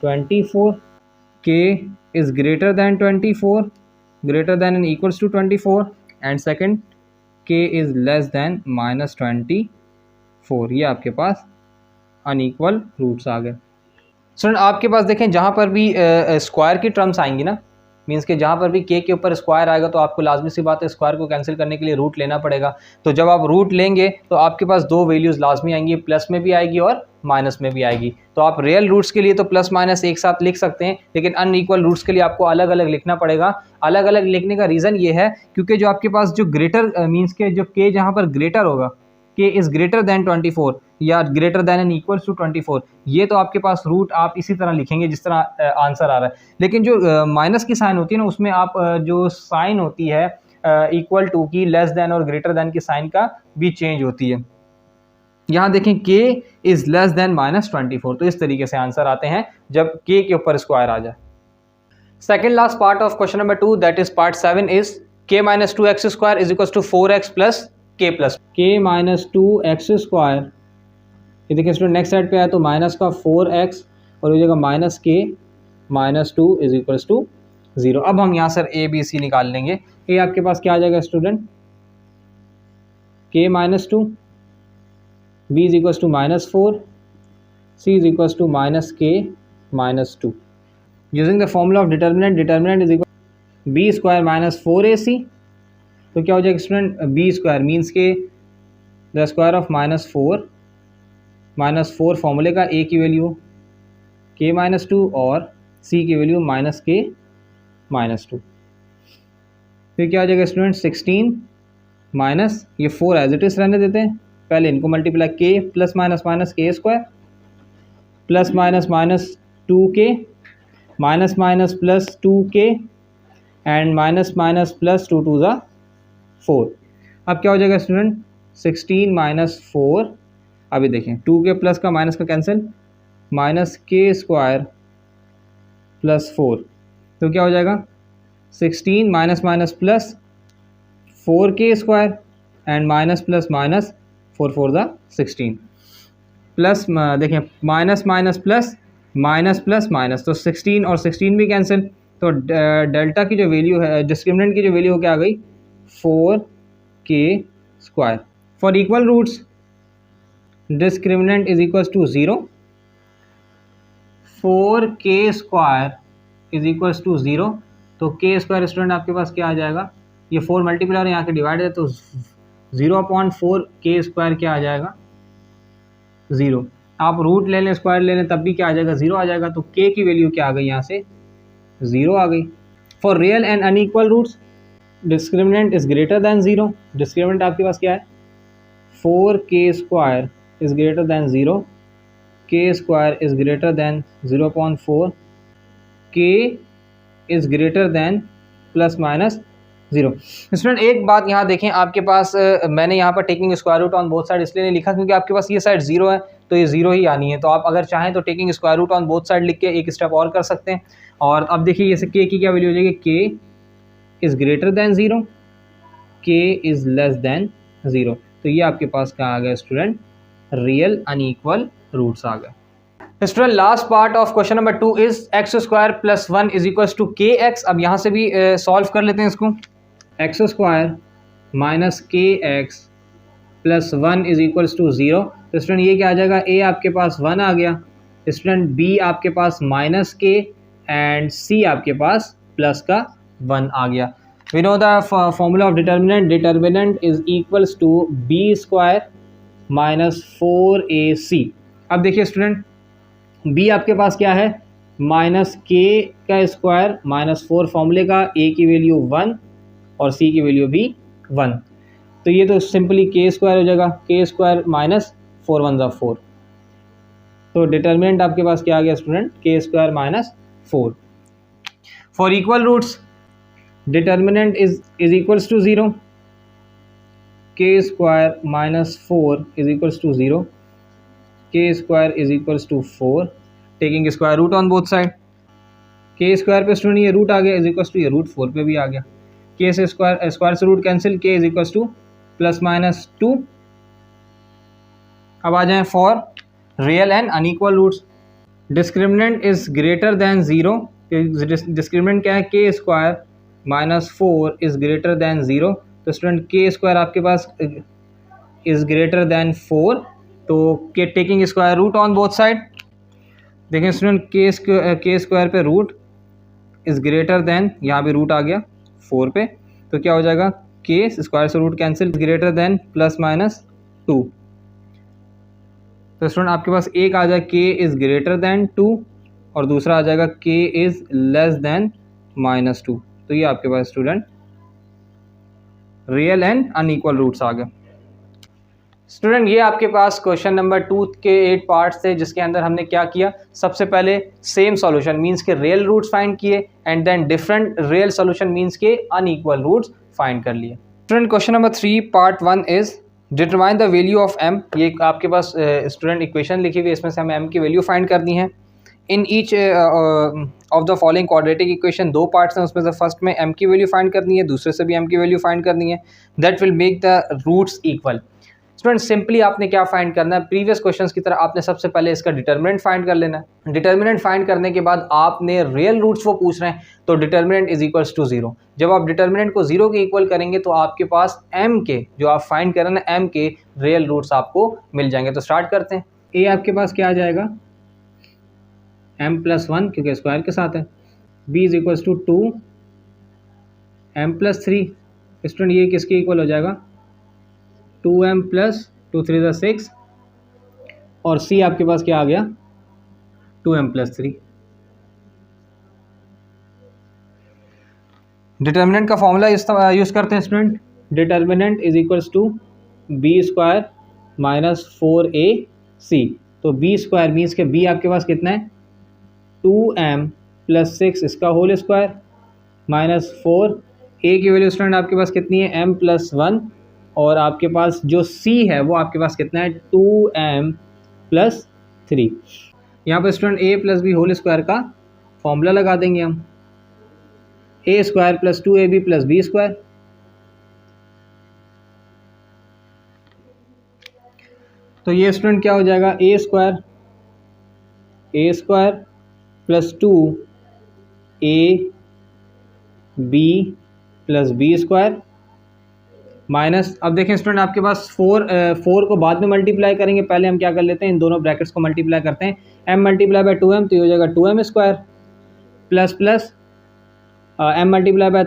24, k is greater than 24, greater than and equals to 24, and second k is less than minus 24, ये आपके पास अनइक्वल रूट्स आ गए। स्टूडेंट आपके पास देखें जहाँ पर भी स्क्वायर की टर्म्स आएंगी ना, मीन्स कि जहाँ पर भी के ऊपर स्क्वायर आएगा तो आपको लाजमी सी बात है स्क्वायर को कैंसिल करने के लिए रूट लेना पड़ेगा। तो जब आप रूट लेंगे तो आपके पास दो वैल्यूज़ लाजमी आएंगी, प्लस में भी आएगी और माइनस में भी आएगी। तो आप रियल रूट्स के लिए तो प्लस माइनस एक साथ लिख सकते हैं, लेकिन अनइक्वल रूट्स के लिए आपको अलग अलग लिखना पड़ेगा। अलग अलग लिखने का रीज़न ये है क्योंकि जो आपके पास जो ग्रेटर मीन्स के जो के जहाँ पर ग्रेटर होगा, के इज़ ग्रेटर दैन 24 या greater than and equals to 24, ये तो आपके पास रूट आप इसी तरह लिखेंगे जिस तरह आंसर आ रहा है। लेकिन जो माइनस की साइन होती है ना, उसमें आप जो साइन होती है इक्वल टू की, लेस दैन और ग्रेटर दैन की साइन का भी चेंज होती है। यहाँ देखें के इज़ लेस दैन माइनस 24, तो इस तरीके से आंसर आते हैं जब के ऊपर स्क्वायर आ जाए। Second last part of question number 2 that is part 7 is के minus 2x square is equal to 4x plus K minus 2x square. ये देखिए स्टूडेंट नेक्स्ट साइड पे आया तो माइनस का 4x और हो जाएगा minus K minus 2 is equals to 0। अब हम यहाँ सर ए बी सी निकाल लेंगे। ए आपके पास क्या आ जाएगा student, K minus 2, B is equals to minus 4, c is equals to minus K minus 2। Using the formula of determinant, determinant is equal B square minus 4ac। तो क्या हो जाएगा student, B square means K the square of minus four फॉर्मूले का a की वैल्यू k माइनस 2 और c की वैल्यू माइनस के माइनस 2। फिर क्या हो जाएगा स्टूडेंट, 16 माइनस ये 4 एज इट इज रहने देते हैं, पहले इनको multiply k plus minus minus K square plus minus minus 2k minus minus plus 2k and minus minus plus 2 टू ज़ा 4। अब क्या हो जाएगा स्टूडेंट, 16 माइनस 4, अभी देखें 2k प्लस का माइनस का cancel, minus K square plus 4। तो क्या हो जाएगा 16 minus minus plus 4k square and minus plus minus 4 4 ज़ा 16 प्लस देखें minus minus plus minus plus minus, तो 16 और 16 भी कैंसिल, तो डेल्टा की जो वैल्यू है, डिस्क्रिमिनेंट की जो वैल्यू क्या आ गई 4k square. For equal roots discriminant is equal to 0, 4k square is equal to 0। तो k स्क्वायर स्टूडेंट आपके पास क्या आ जाएगा, ये 4 मल्टीप्लाई और यहाँ के डिवाइड है, तो 0/4k स्क्वायर क्या आ जाएगा 0। आप रूट ले लें स्क्वायर ले लें तब भी क्या आ जाएगा 0 आ जाएगा, तो k की वैल्यू क्या आ गई यहाँ से 0 आ गई। For real and unequal roots discriminant is greater than 0। Discriminant आपके पास क्या है 4k square is greater than 0, k square is greater than 0/4, k is greater than plus minus 0। Student एक बात यहाँ देखें, आपके पास मैंने यहाँ पर taking square root on both side इसलिए नहीं लिखा क्योंकि आपके पास ये साइड 0 है तो ये 0 ही आनी है। तो आप अगर चाहें तो taking square root on both side लिख के एक स्टेप और कर सकते हैं। और अब देखिए जैसे k की क्या वैल्यू हो जाएगी, k is greater than 0, k is less than 0। तो ये आपके पास क्या आ गया स्टूडेंट, रियल अनइक्वल रूट्स आ गए। Student last part of question number 2 is x square plus 1 is equals to k x. अब यहाँ से भी सॉल्व कर लेते हैं इसको। X square minus k x plus 1 is equals to 0। तो स्टूडेंट ये क्या आ जाएगा, a आपके पास 1 आ गया, स्टूडेंट b आपके पास माइनस के एंड c आपके पास प्लस का 1 आ गया। We know the formula of determinant, determinant is equals to b square minus 4ac। अब देखिए स्टूडेंट b आपके पास क्या है, माइनस के का स्क्वायर माइनस 4 फॉर्मूले का, a की वैल्यू 1 और c की वैल्यू भी 1। तो ये तो सिंपली के स्क्वायर हो जाएगा, के स्क्वायर माइनस 4 1 4। तो डिटर्मिनेंट आपके पास क्या आ गया student, k square minus 4। For equal roots determinant is equals to 0, k square minus 4 is equals to 0, k square is equals to 4, taking square root on both side. K square पे स्टूडेंट ये रूट आ गया इज इक्वल्स टू ये रूट 4 पे भी आ गया, के से स्क्वायर से root cancel, k is equals to plus minus 2। अब आ जाएं for real and unequal roots. Discriminant is greater than 0, discriminant क्या है, k square minus 4 is greater than 0। तो स्टूडेंट के स्क्वायर आपके पास इज ग्रेटर दैन 4, तो k taking square root on both side. देखें स्टूडेंट के स्क्वायर पे रूट इज ग्रेटर दैन, यहाँ भी रूट आ गया 4 पे, तो क्या हो जाएगा के स्क्वायर से root cancel, greater than plus minus 2। तो स्टूडेंट आपके पास एक आ जाएगा के इज़ ग्रेटर दैन 2 और दूसरा आ जाएगा के इज़ लेस दैन माइनस 2। तो ये आपके पास student real and unequal roots आ गए। स्टूडेंट ये आपके पास क्वेश्चन नंबर 2 के 8 पार्ट्स थे जिसके अंदर हमने क्या किया, सबसे पहले सेम सॉल्यूशन मींस के रियल रूट्स फाइंड किए and then different real solution means के अनइक्वल रूट्स फाइंड कर लिए। Student question number 3 part 1 is determine the value of m। ये आपके पास स्टूडेंट इक्वेशन लिखी हुई है, इसमें से हमें m की वैल्यू फाइंड करनी है। In each of the following quadratic equation, 2 parts हैं उसमें से फर्स्ट में m की वैल्यू फाइंड करनी है, दूसरे से भी m की वैल्यू फाइंड करनी है। That will make the roots equal. Student simply आपने क्या फाइंड करना है, प्रीवियस क्वेश्चंस की तरह आपने सबसे पहले इसका डिटर्मिनेंट फाइंड कर लेना है। डिटर्मिनेंट फाइंड करने के बाद आपने रियल रूट्स वो पूछ रहे हैं तो डिटर्मिनेंट इज इक्वल्स टू 0। जब आप डिटर्मिनेंट को 0 के इक्वल करेंगे तो आपके पास m के जो आप फाइंड कर रहे हैं m के रियल रूट्स आपको मिल जाएंगे। तो स्टार्ट करते हैं। a आपके पास क्या आ जाएगा m+1 क्योंकि स्क्वायर के साथ है, b is equals to 2m+3। Student ये किसके इक्वल हो जाएगा, 2m+2 3 = 6 और c आपके पास क्या आ गया, 2m+3। डिटर्मिनेंट का फॉर्मूला यूज़ करते हैं student. Determinant is equals to b² - 4ac। तो b² मीन्स के b आपके पास कितना है, 2m+6 इसका होल स्क्वायर -4। a की वैल्यू स्टूडेंट आपके पास कितनी है, m+1 और आपके पास जो c है वो आपके पास कितना है, 2m+3। यहाँ पर student a + b whole square का फॉर्मूला लगा देंगे हम, a² + 2ab + b²। तो ये स्टूडेंट क्या हो जाएगा, a² + 2ab + b² माइनस, अब देखें स्टूडेंट आपके पास 4 को बाद में मल्टीप्लाई करेंगे, पहले हम क्या कर लेते हैं, इन दोनों ब्रैकेट्स को मल्टीप्लाई करते हैं। m × 2m तो ये हो जाएगा 2m² plus m ×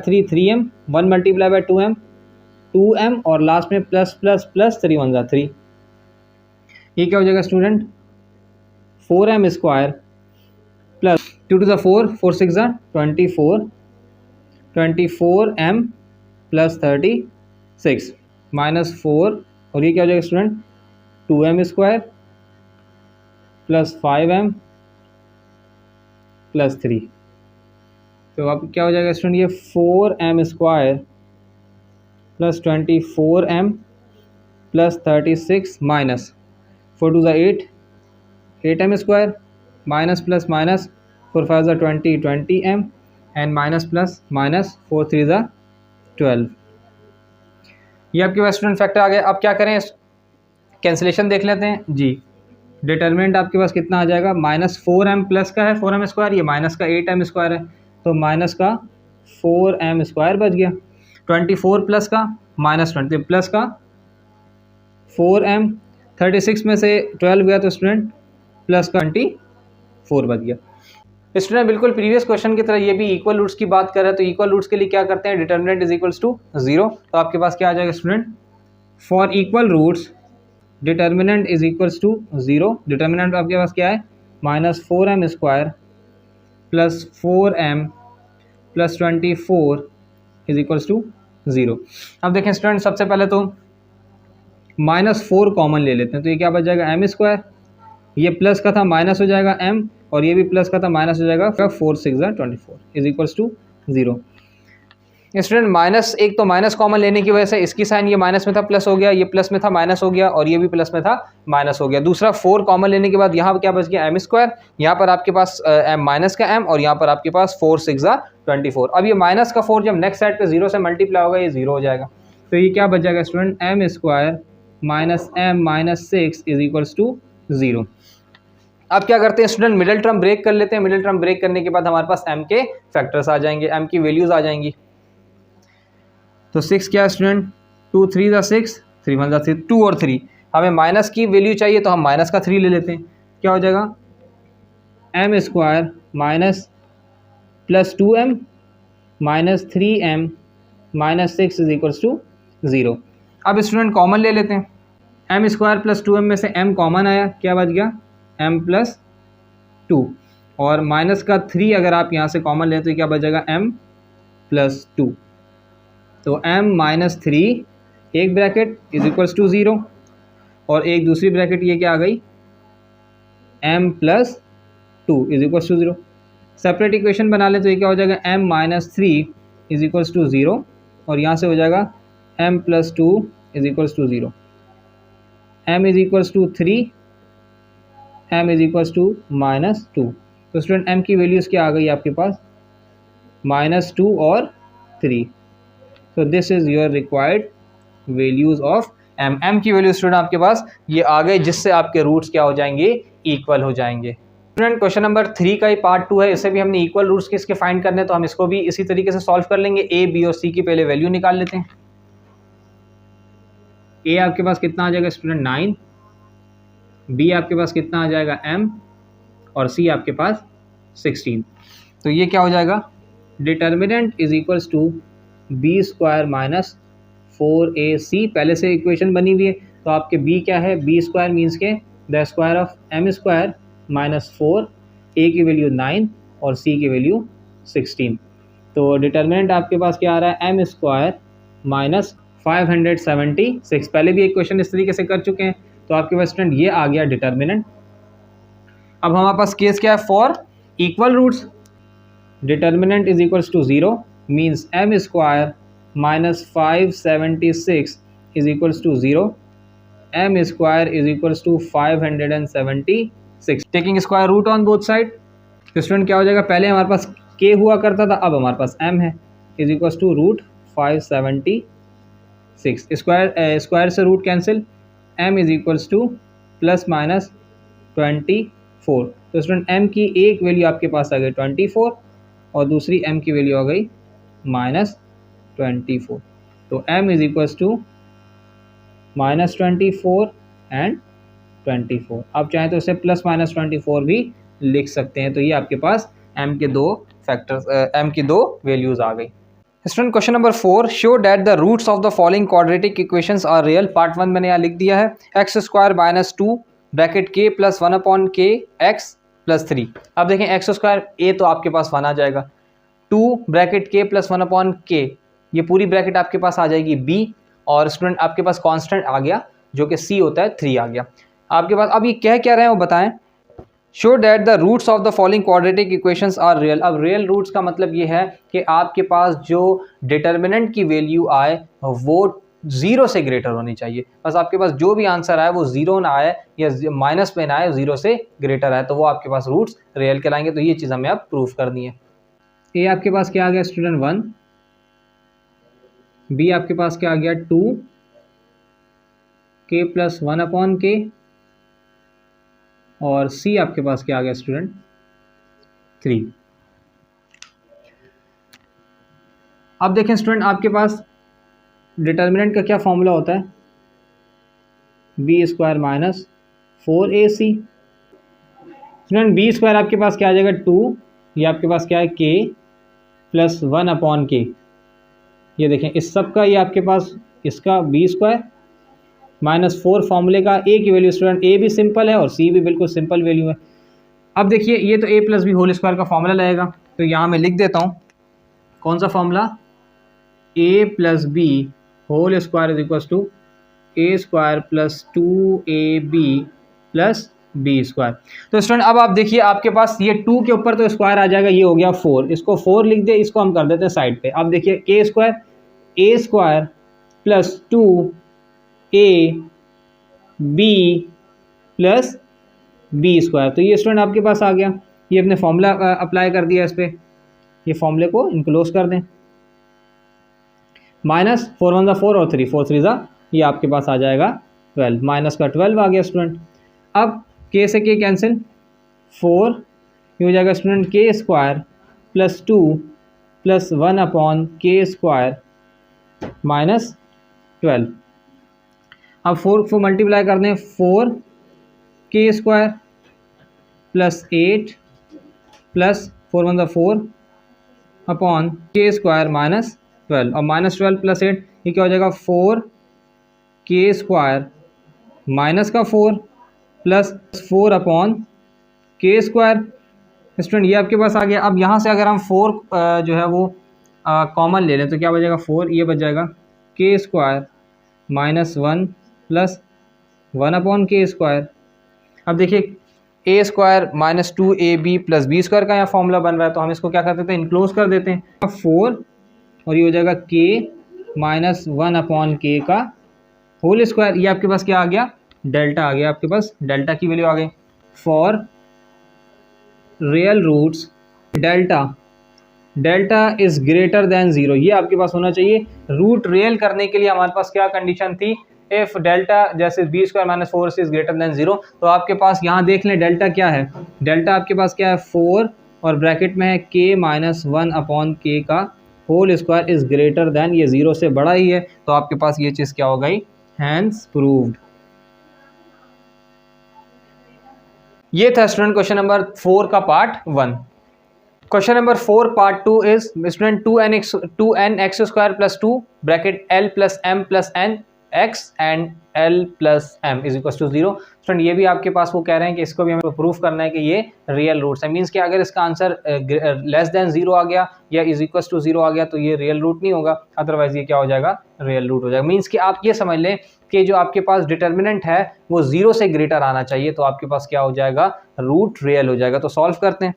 3 3m, 1 × 2m 2m और लास्ट में प्लस 3 1 = 3। ये क्या हो जाएगा student, 4m² plus 2 to the 4 4 6 = 24 24m + 36 -4 और ये क्या हो जाएगा student, 2m² plus 5m plus 3। तो अब क्या हो जाएगा स्टूडेंट, ये 4m² plus 24m plus 36 minus 4 2 = 8 8m² minus plus minus 4 5 = 20 20m and minus plus minus 4 3 = 12। ये आपके पास स्टूडेंट फैक्टर आ गया। अब क्या करें, कैंसिलेशन देख लेते हैं जी। डिटर्मिनेंट आपके पास कितना आ जाएगा, -4m प्लस का है 4m², ये माइनस का 8m² है तो माइनस का 4m² बच गया। 24 प्लस का -20 प्लस का 4m, 36 में से 12 गया तो स्टूडेंट प्लस का 24 बच गया। स्टूडेंट बिल्कुल प्रीवियस क्वेश्चन की तरह ये भी इक्वल रूट्स की बात कर रहा है, तो इक्वल रूट्स के लिए क्या करते हैं, डिटर्मिनेंट इज इक्वल्स टू 0। तो आपके पास क्या आ जाएगा student, for equal roots determinant is equals to 0। Determinant आपके पास क्या है, -4m² plus 4m plus 24 is equals to 0। अब देखें स्टूडेंट, सबसे पहले तो -4 कॉमन ले लेते हैं, तो ये क्या बच जाएगा, m²। ये प्लस का था माइनस हो जाएगा m और ये भी प्लस का था माइनस हो जाएगा 4 6 = 24 is equals to 0। Student minus, एक तो माइनस कॉमन लेने की वजह से इसकी साइन ये माइनस में था प्लस हो गया, ये प्लस में था माइनस हो गया और ये भी प्लस में था माइनस हो गया। दूसरा 4 कॉमन लेने के बाद यहाँ क्या बच गया, m²। यहाँ पर आपके पास माइनस का m और यहाँ पर आपके पास 4 6 = 24। अब ये माइनस का 4 जब नेक्स्ट साइड पे 0 से मल्टीप्लाई होगा ये 0 हो जाएगा, तो ये क्या बच जाएगा student, m² - m - 6 is equals to 0। अब क्या करते हैं स्टूडेंट, मिडिल टर्म ब्रेक कर लेते हैं। मिडिल टर्म ब्रेक करने के बाद हमारे पास m के फैक्टर्स आ जाएंगे, m की वैल्यूज आ जाएंगी। तो 6 क्या है स्टूडेंट, 2 3 = 6 3 1 = 2 और 3। हमें माइनस की वैल्यू चाहिए तो हम माइनस का 3 ले लेते हैं। क्या हो जाएगा, m² minus plus 2m minus 3m minus 6 is equals to 0। अब स्टूडेंट कॉमन ले लेते हैं, m² प्लस 2m में से m कॉमन आया, क्या बच गया, m + 2 और माइनस का 3 अगर आप यहाँ से कॉमन लेते तो क्या बच जाएगा, m + 2। तो m - 3 एक ब्रैकेट इज इक्वल्स टू 0 और एक दूसरी ब्रैकेट ये क्या आ गई, m + 2 is equals to 0। Separate equation बना ले तो ये क्या हो जाएगा, m - 3 इज इक्वल्स टू 0 और यहाँ से हो जाएगा m + 2 is equals to 0। m is equals to 3, m is equals to -2। तो स्टूडेंट m की वैल्यूज़ क्या आ गई आपके पास, -2 और 3। तो this is your required values of m। m की वैल्यू स्टूडेंट आपके पास ये आ गए, जिससे आपके रूट्स क्या हो जाएंगे, इक्वल हो जाएंगे। स्टूडेंट क्वेश्चन नंबर 3 का ही पार्ट 2 है, इसे भी हमने इक्वल रूट्स किसके फाइंड करने हैं, तो हम इसको भी इसी तरीके से सॉल्व कर लेंगे। a b और c की पहले वैल्यू निकाल लेते हैं। a आपके पास कितना आ जाएगा स्टूडेंट 9, b आपके पास कितना आ जाएगा m और c आपके पास 16। तो ये क्या हो जाएगा, determinant is equals to B square minus 4ac। पहले से इक्वेशन बनी हुई है, तो आपके b क्या है, b square means K the square of m square minus 4, a की वैल्यू 9 और c की वैल्यू 16। तो डिटर्मिनेंट आपके पास क्या आ रहा है, m स्क्वायर माइनस 576। पहले भी एक क्वेश्चन इस तरीके से कर चुके हैं, तो आपके पास स्टूडेंट ये आ गया डिटर्मिनेंट। अब हमारे पास केस क्या है, for equal roots determinant is equals to 0 means m square minus 576 is equals to 0, m square is equals to 576 taking square root on both side. तो स्टूडेंट क्या हो जाएगा, पहले हमारे पास k हुआ करता था, अब हमारे पास m है, is equals to root 576। Square से root cancel, m is equals to plus minus 24। तो स्टूडेंट m की एक वैल्यू आपके पास आ गई 24 और दूसरी m की वैल्यू आ गई माइनस 24। तो m is equals to minus 24 and 24। आप चाहें तो इसे प्लस माइनस 24 भी लिख सकते हैं। तो ये आपके पास m के दो फैक्टर्स, m की दो वैल्यूज आ गई। Student question number 4, show that the roots of the following quadratic equations are real. Part 1 मैंने यहाँ लिख दिया है, x square minus 2 bracket k plus 1 upon k x plus 3। अब देखें एक्स स्क्वायर ए तो आपके पास 1 आ जाएगा, 2 ब्रैकेट के प्लस 1 अपॉन के, ये पूरी ब्रैकेट आपके पास आ जाएगी b, और स्टूडेंट आपके पास कांस्टेंट आ गया जो कि c होता है 3 आ गया आपके पास। अब ये कह क्या रहे हैं वो बताएं। Show that the roots of the following quadratic equations are real. अब रियल रूट्स का मतलब ये है कि आपके पास जो डिटर्मिनेंट की वैल्यू आए वो 0 से ग्रेटर होनी चाहिए। बस आपके पास जो भी आंसर आए वो 0 ना आए या माइनस में ना आए, 0 से ग्रेटर आए, तो वो आपके पास रूट्स रियल कहलाएंगे। तो ये चीज़ हमें अब प्रूफ करनी है। ए आपके पास क्या आ गया स्टूडेंट 1, बी आपके पास क्या आ गया 2 के प्लस 1 अपॉन के, और सी आपके पास क्या आ गया स्टूडेंट 3। अब देखें स्टूडेंट आपके पास डिटर्मिनेंट का क्या फॉर्मूला होता है, b square minus 4ac। Student B square आपके पास क्या आ जाएगा 2, ये आपके पास क्या है के प्लस 1 अपॉन के। ये देखें इस सब का ये आपके पास इसका बी स्क्वायर माइनस 4 फॉर्मूले का ए की वैल्यू, स्टूडेंट ए भी सिंपल है और सी भी बिल्कुल सिंपल वैल्यू है। अब देखिए ये तो a plus b whole square का फॉर्मूला लगेगा, तो यहाँ मैं लिख देता हूँ कौन सा formula, A plus b whole square is equal to A square plus 2ab plus B square. तो स्टूडेंट अब आप देखिए आपके पास ये 2 के ऊपर तो स्क्वायर आ जाएगा, ये हो गया 4, इसको 4 लिख दे, इसको हम कर देते हैं साइड पे। अब देखिए K square A square plus 2ab plus B square. तो ये स्टूडेंट आपके पास आ गया, ये अपने फॉर्मूला अप्लाई कर दिया इस पर, ये फॉर्मूले को इनक्लोज कर दें, माइनस 4 1 4 और 3 4 3 ये आपके पास आ जाएगा 12, माइनस का 12 आ गया स्टूडेंट। अब के से के कैंसिल, 4 ये हो जाएगा student k square plus 2 plus 1 upon K square minus 12। अब 4 को मल्टीप्लाई कर दें, 4 के square plus 8 plus 4 1 4 upon K square minus 12, और माइनस 12 प्लस 8 ये क्या हो जाएगा 4 के स्क्वायर माइनस का 4 plus 4 upon K square. Student ये आपके पास आ गया। अब यहाँ से अगर हम 4 जो है वो कॉमन ले लें तो क्या बचेगा 4, ये बच जाएगा के square minus 1 plus 1 upon K square. अब देखिए A square minus 2ab plus B square का यहाँ फॉर्मूला बन रहा है, तो हम इसको क्या कर देते हैं, इनक्लोज कर देते हैं। 4 और ये हो जाएगा के माइनस 1 अपॉन के का होल स्क्वायर। ये आपके पास क्या आ गया, डेल्टा आ गया, आपके पास डेल्टा की वैल्यू आ गई। For real roots delta is greater than 0, ये आपके पास होना चाहिए। रूट रियल करने के लिए हमारे पास क्या कंडीशन थी, इफ डेल्टा जैसे b square minus 4 is greater than 0। तो आपके पास यहाँ देख लें डेल्टा क्या है, डेल्टा आपके पास क्या है 4 और ब्रैकेट में है के माइनस 1 अपॉन के का whole square is greater than, ये 0 से बड़ा ही है, तो आपके पास ये चीज़ क्या हो गई, हैंस प्रूव्ड। ये था स्टूडेंट क्वेश्चन नंबर 4 का part 1। Question number 4 part 2 is student 2n x square plus 2 bracket l plus m plus n x and l plus m is equal to 0। Student ये भी आपके पास वो कह रहे हैं कि इसको भी हमें प्रूफ करना है कि ये रियल रूट्स है। मीन्स कि अगर इसका आंसर लेस देन 0 आ गया या इज इक्वल टू 0 आ गया तो ये रियल रूट नहीं होगा, अदरवाइज ये क्या हो जाएगा, रियल रूट हो जाएगा। मीन्स कि आप ये समझ लें कि जो आपके पास डिटर्मिनेंट है वो 0 से ग्रेटर आना चाहिए, तो आपके पास क्या हो जाएगा, रूट रियल हो जाएगा। तो सॉल्व करते हैं।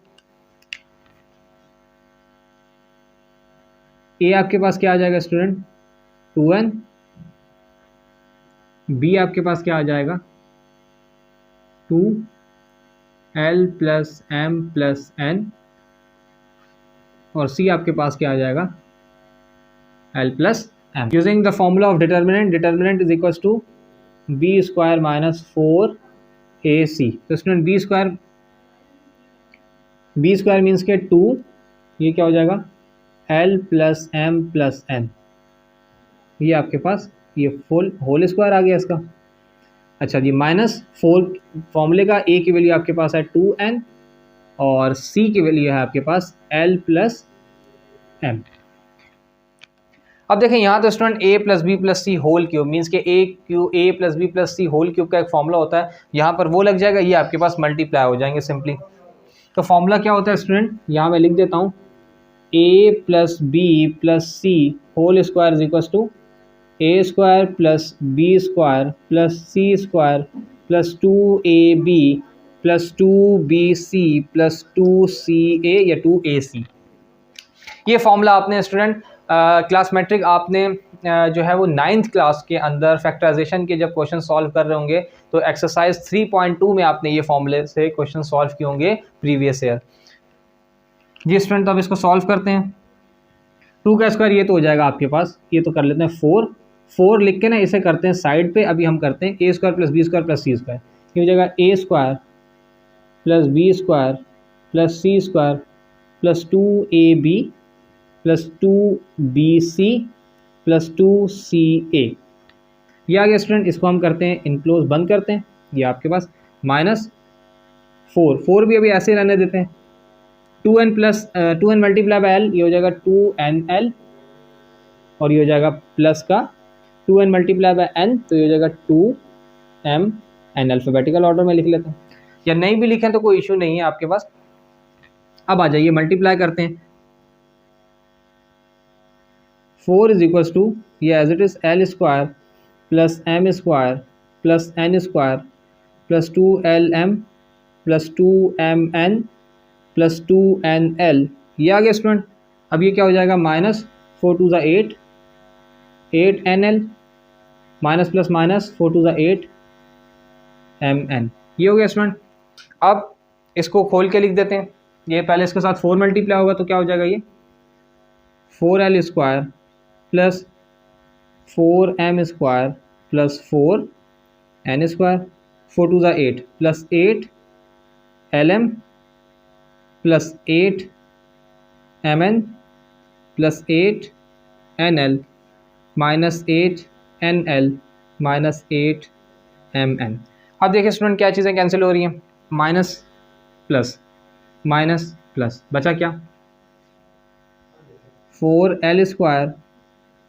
ए आपके पास क्या आ जाएगा स्टूडेंट, 2n, बी आपके पास क्या आ जाएगा, 2l plus m plus n, और सी आपके पास क्या आ जाएगा, l plus m। Using the formula of determinant, determinant is equal to B square minus 4ac। तो स्टूडेंट बी स्क्वायर मीन्स के 2, ये क्या हो जाएगा, l plus m plus n, ये आपके पास ये फुल होल स्क्वायर आ गया इसका। अच्छा जी, माइनस 4 फॉर्मूले का a की वैल्यू आपके पास है 2n और c की वैल्यू है आपके पास l प्लस m। अब देखें यहाँ तो student a plus B plus C whole cube means के a plus B plus C whole cube का एक फॉर्मूला होता है, यहाँ पर वो लग जाएगा, ये आपके पास मल्टीप्लाई हो जाएंगे सिंपली। तो फॉर्मूला क्या होता है स्टूडेंट, यहाँ मैं लिख देता हूँ, a plus B plus C whole square is equal to a square plus B square plus C square plus 2ab plus 2bc plus 2ca या 2ac। ये फॉर्मूला आपने स्टूडेंट क्लास मैट्रिक आपने जो है वो 9th क्लास के अंदर फैक्टराइजेशन के जब क्वेश्चन सॉल्व कर रहे होंगे तो एक्सरसाइज 3.2 में आपने ये फॉर्मूले से क्वेश्चन सॉल्व किए होंगे प्रीवियस ईयर। जी स्टूडेंट, तो अब इसको सॉल्व करते हैं। 2 का स्क्वायर ये तो हो जाएगा आपके पास, ये तो कर लेते हैं 4 लिख के ना इसे करते हैं साइड पे। अभी हम करते हैं a square plus B square plus C square, ये हो जाएगा a square plus B square plus C square plus 2ab plus 2bc plus 2ca। ये आ गया स्टूडेंट, इसको हम करते हैं इनक्लोज, बंद करते हैं। ये आपके पास माइनस 4 भी अभी ऐसे रहने देते हैं। 2n मल्टीप्लाई बाय l, ये हो जाएगा 2nl, और ये हो जाएगा प्लस का 2n मल्टीप्लाई बाय n, तो ये हो जाएगा 2mn। अल्फ़ाबेटिकल ऑर्डर में लिख लेते हैं, या नहीं भी लिखें तो कोई इशू नहीं है आपके पास। अब आ जाइए मल्टीप्लाई करते हैं। 4 इज इक्वल्स टू, ये as it is l square plus m square plus n square plus 2lm plus 2mn plus 2nl, ये आ गया स्टूडेंट। अब ये क्या हो जाएगा, माइनस 4 टू ज़ा 8, 8nl माइनस प्लस माइनस 4 टू ज़ा 8mn, ये हो गया स्टूडेंट। अब इसको खोल के लिख देते हैं। ये पहले इसके साथ 4 मल्टीप्लाई होगा तो क्या हो जाएगा, ये 4l square plus 4m square plus 4n square, 4 टू ज़ा 8 plus 8lm plus 8mn plus 8nl minus 8nl minus 8mn। अब देखिए स्टूडेंट क्या चीज़ें कैंसिल हो रही हैं, माइनस प्लस माइनस प्लस, बचा क्या, 4l square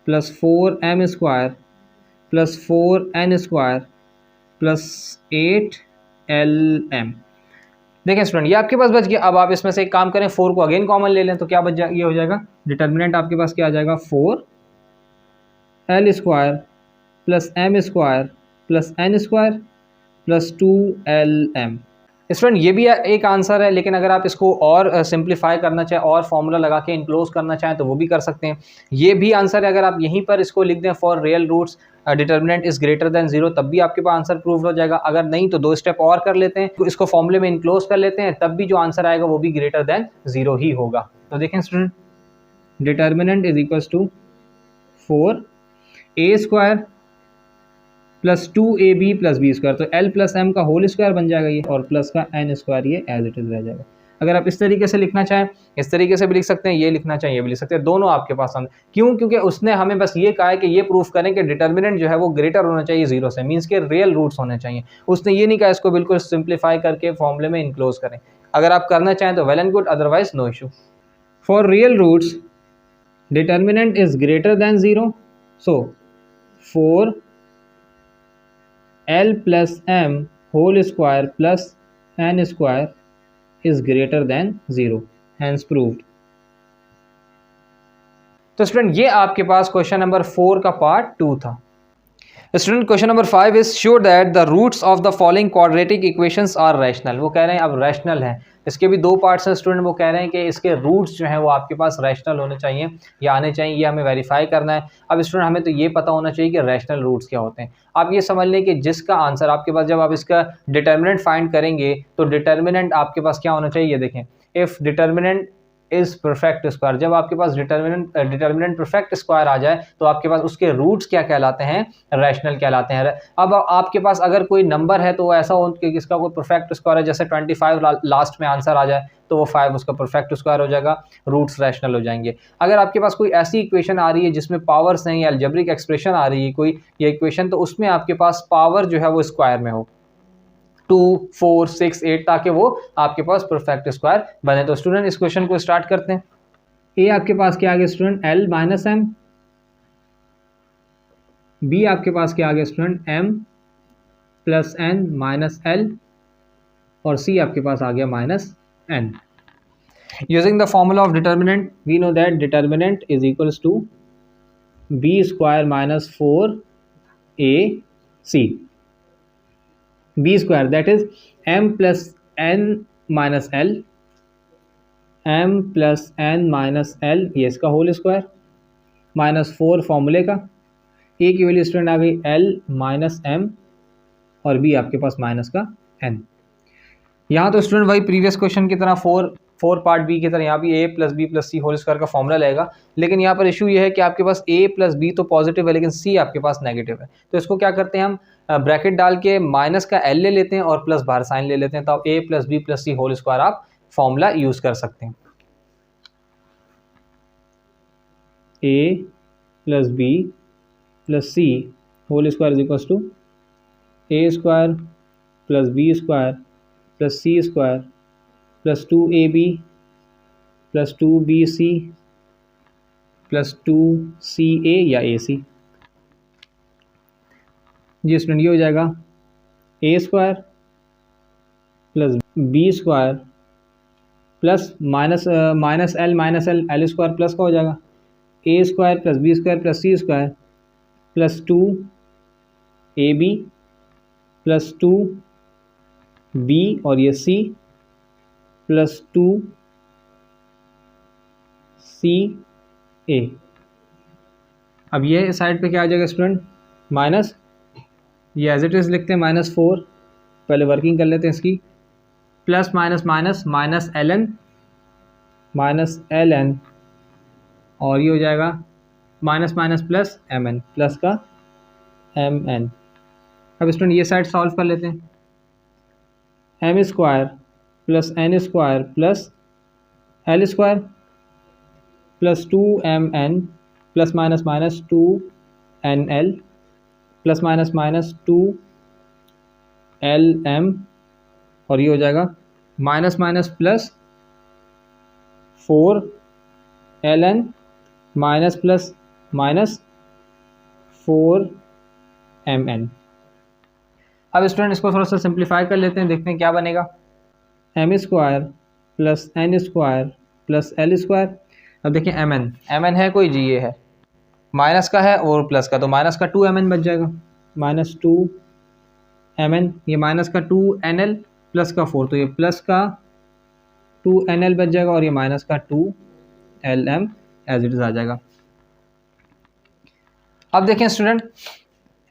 plus 4m square plus 4n square plus 8lm। देखें स्टूडेंट ये आपके पास बच गया। अब आप इसमें से एक काम करें, 4 को अगेन कॉमन ले लें तो क्या बच जाएगा, ये हो जाएगा डिटर्मिनेंट आपके पास क्या आ जाएगा, 4l square plus m square plus n square plus 2lm। Student ये भी एक आंसर है, लेकिन अगर आप इसको और सिंप्लीफाई करना चाहें और फॉर्मूला लगा के इनक्लोज करना चाहें तो वो भी कर सकते हैं। ये भी आंसर है, अगर आप यहीं पर इसको लिख दें for real roots determinant is greater than 0, तब भी आपके पास आंसर प्रूव हो जाएगा। अगर नहीं तो 2 स्टेप और कर लेते हैं, तो इसको फॉर्मूले में इनक्लोज कर लेते हैं, तब भी जो आंसर आएगा वो भी ग्रेटर देन 0 ही होगा। तो देखें student, determinant is equals to 4a square plus 2ab plus B square, तो l प्लस m का होल स्क्वायर बन जाएगा ये, और प्लस का n स्क्वायर ये एज इट इज रह जाएगा। अगर आप इस तरीके से लिखना चाहें इस तरीके से भी लिख सकते हैं, ये लिखना चाहें ये भी लिख सकते हैं, दोनों आपके पास हम। क्यों? क्योंकि उसने हमें बस ये कहा है कि ये प्रूफ करें कि डिटर्मिनेंट जो है वो ग्रेटर होना चाहिए 0 से, मीन्स के रियल रूट्स होने चाहिए। उसने ये नहीं कहा इसको बिल्कुल सिंप्लीफाई करके फॉर्मूले में इनक्लोज करें। अगर आप करना चाहें तो well and good, otherwise no issue. For real roots determinant is greater than 0, so for L plus m whole square plus n square is greater than 0, hence proved। तो स्टूडेंट ये आपके पास क्वेश्चन नंबर 4 का पार्ट 2 था। Student question number 5 is sure that the roots of the following quadratic equations are rational. वो कह रहे हैं अब रैशनल है, इसके भी 2 पार्ट्स हैं स्टूडेंट। वो कह रहे हैं कि इसके रूट्स जो हैं वो आपके पास रैशनल होने चाहिए या आने चाहिए, ये हमें वेरीफाई करना है। अब स्टूडेंट हमें तो ये पता होना चाहिए कि रैशनल रूट्स क्या होते हैं। आप ये समझ लें कि जिसका आंसर आपके पास, जब आप इसका डिटर्मिनेंट फाइंड करेंगे तो डिटर्मिनेंट आपके पास क्या होना चाहिए, ये देखें, if determinant is perfect square. जब आपके पास डिटर्मिनेंट परफेक्ट स्क्वायर आ जाए तो आपके पास उसके रूट्स क्या कहलाते हैं, रैशनल कहलाते हैं। अब आपके पास अगर कोई नंबर है तो वो ऐसा हो कि इसका कोई परफेक्ट स्क्वायर है, जैसे 25 लास्ट में आंसर आ जाए तो वो 5 उसका परफेक्ट स्क्वायर हो जाएगा, रूट्स रैशनल हो जाएंगे। अगर आपके पास कोई ऐसी इक्वेशन आ रही है जिसमें पावर्स नहीं, या अलजेब्रिक एक्सप्रेशन आ रही है कोई ये इक्वेशन, तो उसमें आपके पास पावर जो है वो स्क्वायर में हो, 2, 4, 6, 8, ताकि वो आपके पास परफेक्ट स्क्वायर बने। तो स्टूडेंट इस क्वेश्चन को स्टार्ट करते हैं। ए आपके पास क्या आ गया student, L minus m. B आपके पास क्या आ गया student, M plus N minus L। और सी आपके पास आ गया minus N। Using the formula of determinant we know that determinant is equals to B square minus 4AC b square, that is m plus n minus l, m plus n minus l, ये इसका होल स्क्वायर, माइनस 4 फॉर्मूले का। ए की वैल्यू स्टूडेंट आ गई l माइनस m और b आपके पास माइनस का n। यहाँ तो स्टूडेंट वही प्रीवियस क्वेश्चन की तरह 4 पार्ट बी की तरह यहाँ भी a plus B plus C whole square का फॉर्मूला लगेगा, लेकिन यहाँ पर इशू ये है कि आपके पास a प्लस बी तो पॉजिटिव है लेकिन c आपके पास नेगेटिव है। तो इसको क्या करते हैं हम, ब्रैकेट डाल के माइनस का l ले लेते हैं और प्लस बाहर साइन ले लेते हैं, तो आप a plus B plus C whole square आप फॉर्मूला यूज़ कर सकते हैं। a plus B plus C whole square is equals to a square plus B square plus C square plus 2ab plus 2bc plus 2ca या ac। जी स्टूडेंट ये हो जाएगा a square plus B square plus minus l square plus का हो जाएगा a square plus B square plus C square plus 2ab plus 2b और ये c प्लस 2ca। अब ये साइड पे क्या आ जाएगा स्टूडेंट, माइनस, ये एज इट इज़ लिखते हैं -4, पहले वर्किंग कर लेते हैं इसकी, plus minus minus minus ln और ये हो जाएगा minus minus plus mn, plus का mn। अब स्टूडेंट ये साइड सॉल्व कर लेते हैं, m square plus n square plus l square plus 2mn plus minus minus 2nl plus minus minus 2lm और ये हो जाएगा minus minus plus 4ln minus plus minus 4mn। अब स्टूडेंट इसको थोड़ा सा सिंप्लीफाई कर लेते हैं, देखते हैं क्या बनेगा, m square plus n square plus l square. अब देखिए mn है कोई जी, ये है माइनस का है और प्लस का, तो माइनस का 2mn बच जाएगा, माइनस 2mn, ये माइनस का 2nl प्लस का 4, तो ये प्लस का 2nl बच जाएगा और ये माइनस का 2lm एज इट इज आ जाएगा। अब देखें student,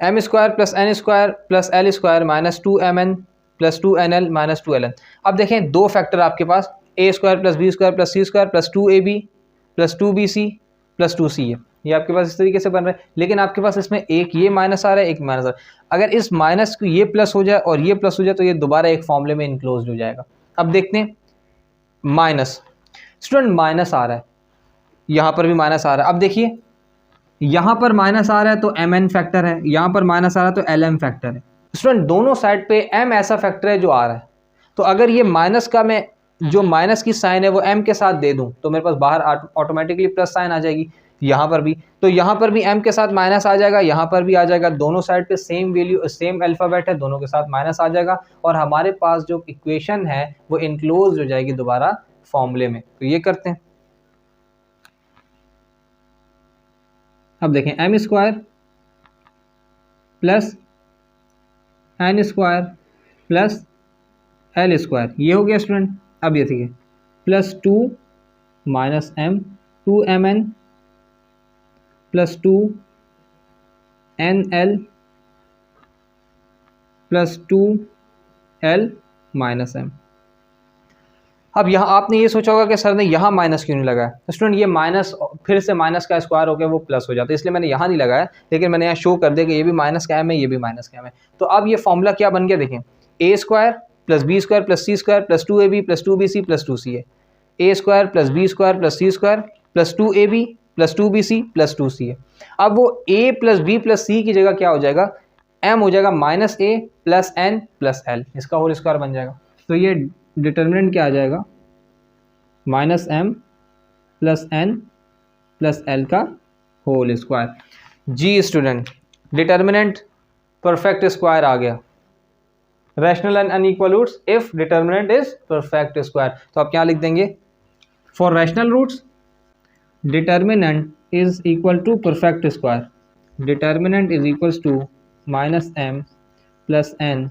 m square plus n square plus l square minus 2mn plus 2nl minus 2ln। अब देखें दो फैक्टर आपके पास, a square plus b square plus c square plus 2ab plus 2bc plus 2c है, ये आपके पास इस तरीके से बन रहा है, लेकिन आपके पास इसमें एक ये माइनस आ रहा है, एक माइनस आ रहा है। अगर इस माइनस को ये प्लस हो जाए और ये प्लस हो जाए तो ये दोबारा एक फॉर्मूले में इनक्लोज हो जाएगा। अब देखते हैं माइनस, स्टूडेंट माइनस आ रहा है, यहाँ पर भी माइनस आ रहा है। अब देखिए यहाँ पर माइनस आ रहा है तो mn फैक्टर है, यहाँ पर माइनस आ रहा है तो lm फैक्टर है। स्टूडेंट दोनों साइड पे m ऐसा फैक्टर है जो आ रहा है, तो अगर ये माइनस का मैं जो माइनस की साइन है वो m के साथ दे दूं तो मेरे पास बाहर ऑटोमेटिकली प्लस साइन आ जाएगी। यहाँ पर भी, तो यहाँ पर भी m के साथ माइनस आ जाएगा, यहाँ पर भी आ जाएगा, दोनों साइड पे सेम वैल्यू सेम अल्फ़ाबेट है, दोनों के साथ माइनस आ जाएगा और हमारे पास जो इक्वेशन है वो इनक्लोज हो जाएगी दोबारा फॉर्मूले में। तो ये करते हैं। अब देखें m square plus n square plus l square, ये हो गया स्टूडेंट। अब ये देखिए plus 2 minus m 2mn plus 2nl plus 2l minus m। अब यहाँ आपने ये सोचा होगा कि सर ने यहाँ माइनस क्यों नहीं लगाया। तो स्टूडेंट ये माइनस फिर से माइनस का स्क्वायर हो गया वो प्लस हो जाता है, इसलिए मैंने यहाँ नहीं लगाया, लेकिन मैंने यहाँ शो कर दिया कि ये भी माइनस का m है, ये भी माइनस का m है। तो अब ये फॉर्मूला क्या बन गया देखें, a square plus B square plus C square plus 2ab plus 2bc plus 2c है, a square plus B square plus C square plus 2ab plus 2bc plus 2c है। अब वो a प्लस बी प्लस सी की जगह क्या हो जाएगा, m हो जाएगा minus a plus n plus l, इसका होल स्क्वायर बन जाएगा। तो ये डिटर्मिनेंट क्या आ जाएगा, minus m plus n plus l का होल स्क्वायर। जी स्टूडेंट, डिटर्मिनेंट परफेक्ट स्क्वायर आ गया, rational and unequal roots if determinant is perfect square. तो आप क्या लिख देंगे, for rational roots determinant is equal to perfect square, determinant is equals to minus m plus n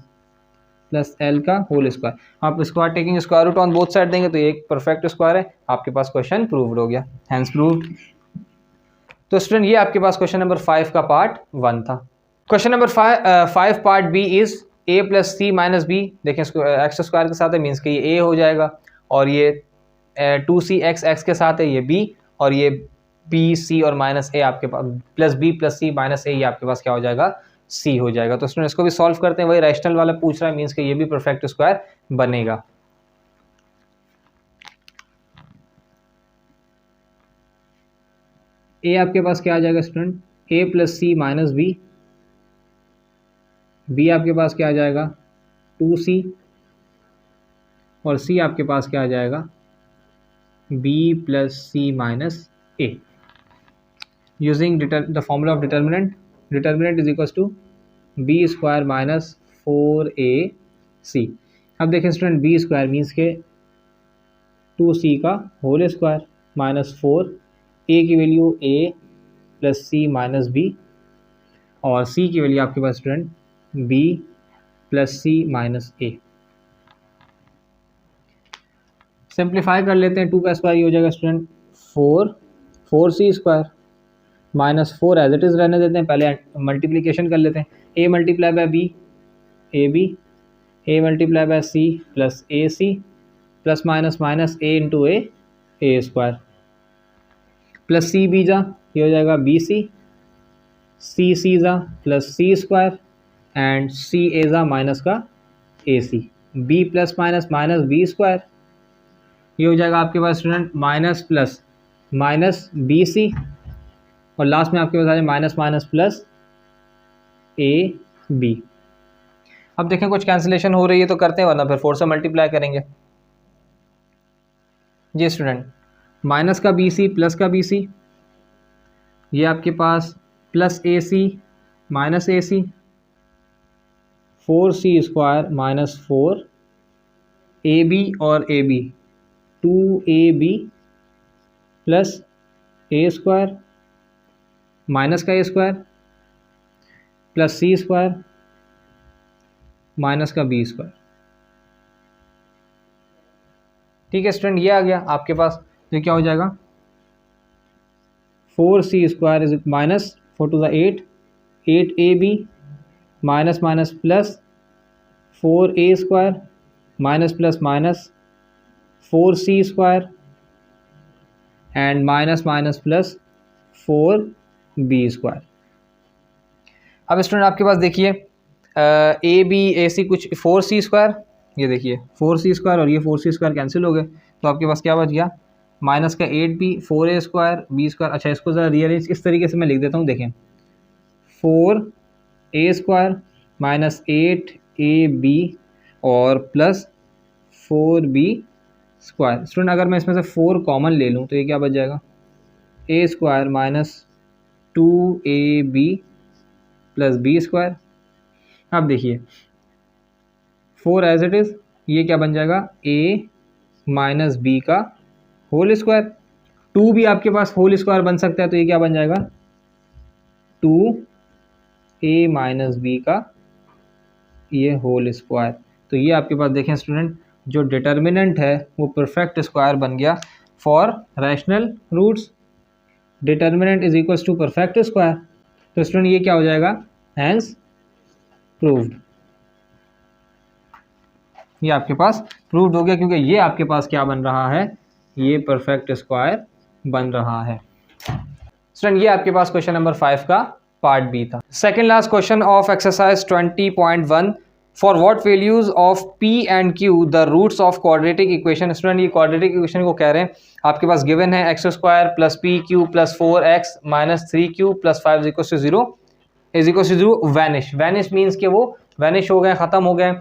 plus l का होल स्क्वायर। आप square taking square root on both side देंगे तो ये एक परफेक्ट स्क्वायर है, आपके पास क्वेश्चन प्रूव्ड हो गया, हैंस प्रूव्ड। तो स्टूडेंट ये आपके पास क्वेश्चन नंबर 5 का पार्ट 1 था। Question number 5 part b is a plus C minus b. देखें इसको एक्स स्क्वायर के साथ है, मीन्स कि ये a हो जाएगा, और ये 2c x के साथ है, ये b, और ये b c और माइनस a आपके पास plus b plus c minus a, ये आपके पास क्या हो जाएगा, c हो जाएगा। तो स्टूडेंट इसको भी सॉल्व करते हैं, वही रैशनल वाला पूछ रहा है, मीन्स कि ये भी परफेक्ट स्क्वायर बनेगा। a आपके पास क्या आ जाएगा student, a plus C minus b, b आपके पास क्या आ जाएगा 2c, और c आपके पास क्या आ जाएगा b plus C minus a। Using the formula of determinant, determinant is equals to b square minus 4ac। अब देखें स्टूडेंट b स्क्वायर मीन्स के 2c का होल स्क्वायर माइनस 4, a की value a plus c minus b, और c की वैल्यू आपके पास student b plus C minus a. Simplify कर लेते हैं, 2 का स्क्वायर ये हो जाएगा student 4c square minus 4 as it is रहने देते हैं, पहले मल्टीप्लिकेशन कर लेते हैं, a multiply by b a b, a multiply by c plus A c plus minus minus a into A square plus c B जा, ये हो जाएगा बी सी जा plus C square and C A जा माइनस का A C, B plus minus minus B square, ये हो जाएगा आपके पास student minus plus minus B सी, और लास्ट में आपके पास आ जाए minus minus plus A B. अब देखें कुछ कैंसिलेशन हो रही है तो करते हैं, वरना फिर 4 से मल्टीप्लाई करेंगे। जी स्टूडेंट, माइनस का बी सी प्लस का बी सी, ये आपके पास प्लस ए सी माइनस ए सी, 4c स्क्वायर माइनस 4ab और ab 2ab प्लस ए स्क्वायर माइनस का ए स्क्वायर प्लस सी स्क्वायर माइनस का बी स्क्वायर। ठीक है स्टूडेंट, ये आ गया आपके पास, तो क्या हो जाएगा 4c square is minus 4 to the 8ab minus minus plus 4a square minus plus minus 4c square and minus minus plus 4b square. अब स्टूडेंट आपके पास देखिए ए बी ए सी कुछ 4c स्क्वायर, ये देखिए 4c स्क्वायर और ये 4c स्क्वायर कैंसिल हो गए, तो आपके पास क्या बच गया माइनस का 8b 4a square B square. अच्छा इसको ज़रा रीअरेंज इस तरीके से मैं लिख देता हूँ, देखें 4a स्क्वायर माइनस 8ab और प्लस 4b स्क्वायर। स्टूडेंट अगर मैं इसमें से 4 कॉमन ले लूँ तो ये क्या बच जाएगा, A square minus 2ab plus B square. अब देखिए 4 एज इट इज़, ये क्या बन जाएगा, a माइनस बी का होल स्क्वायर। 2 भी आपके पास होल स्क्वायर बन सकता है, तो ये क्या बन जाएगा, 2a माइनस बी का ये होल स्क्वायर। तो ये आपके पास देखें स्टूडेंट, जो डिटर्मिनेंट है वो परफेक्ट स्क्वायर बन गया for rational roots. Determinant is equals to perfect square. तो स्टूडेंट ये क्या हो जाएगा, हैंस प्रूव्ड। ये आपके पास प्रूव्ड हो गया, क्योंकि ये आपके पास क्या बन रहा है, ये परफेक्ट स्क्वायर बन रहा है। स्टूडेंट ये आपके पास क्वेश्चन नंबर 5 का पार्ट बी था। Second last question of exercise 20.1, for what values of p and q the roots of quadratic equation. Student ये क्वाड्रेटिक इक्वेशन को कह रहे हैं, आपके पास गिवन है x square plus p q plus 4x minus 3q plus 5 is equal to 0 is equal to 0। Vanish, vanish means के वो वैनिश हो गए, खत्म हो गए।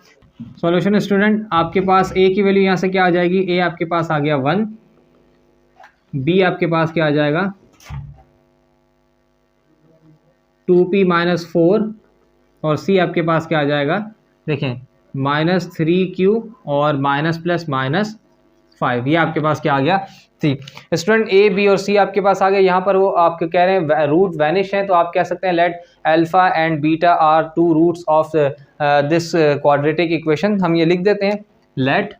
सॉल्यूशन स्टूडेंट आपके पास a की वैल्यू यहाँ से क्या आ जाएगी, a आपके पास आ गया 1, b आपके पास क्या आ जाएगा 2p माइनस 4, और c आपके पास क्या आ जाएगा, देखें माइनस 3q और माइनस प्लस माइनस 5। ये आपके पास क्या आ गया, सी। स्टूडेंट ए बी और सी आपके पास आ गए। यहाँ पर वो आपके कह रहे हैं रूट वैनिश हैं, तो आप कह सकते हैं let alpha and beta are 2 roots of this quadratic equation. हम ये लिख देते हैं, let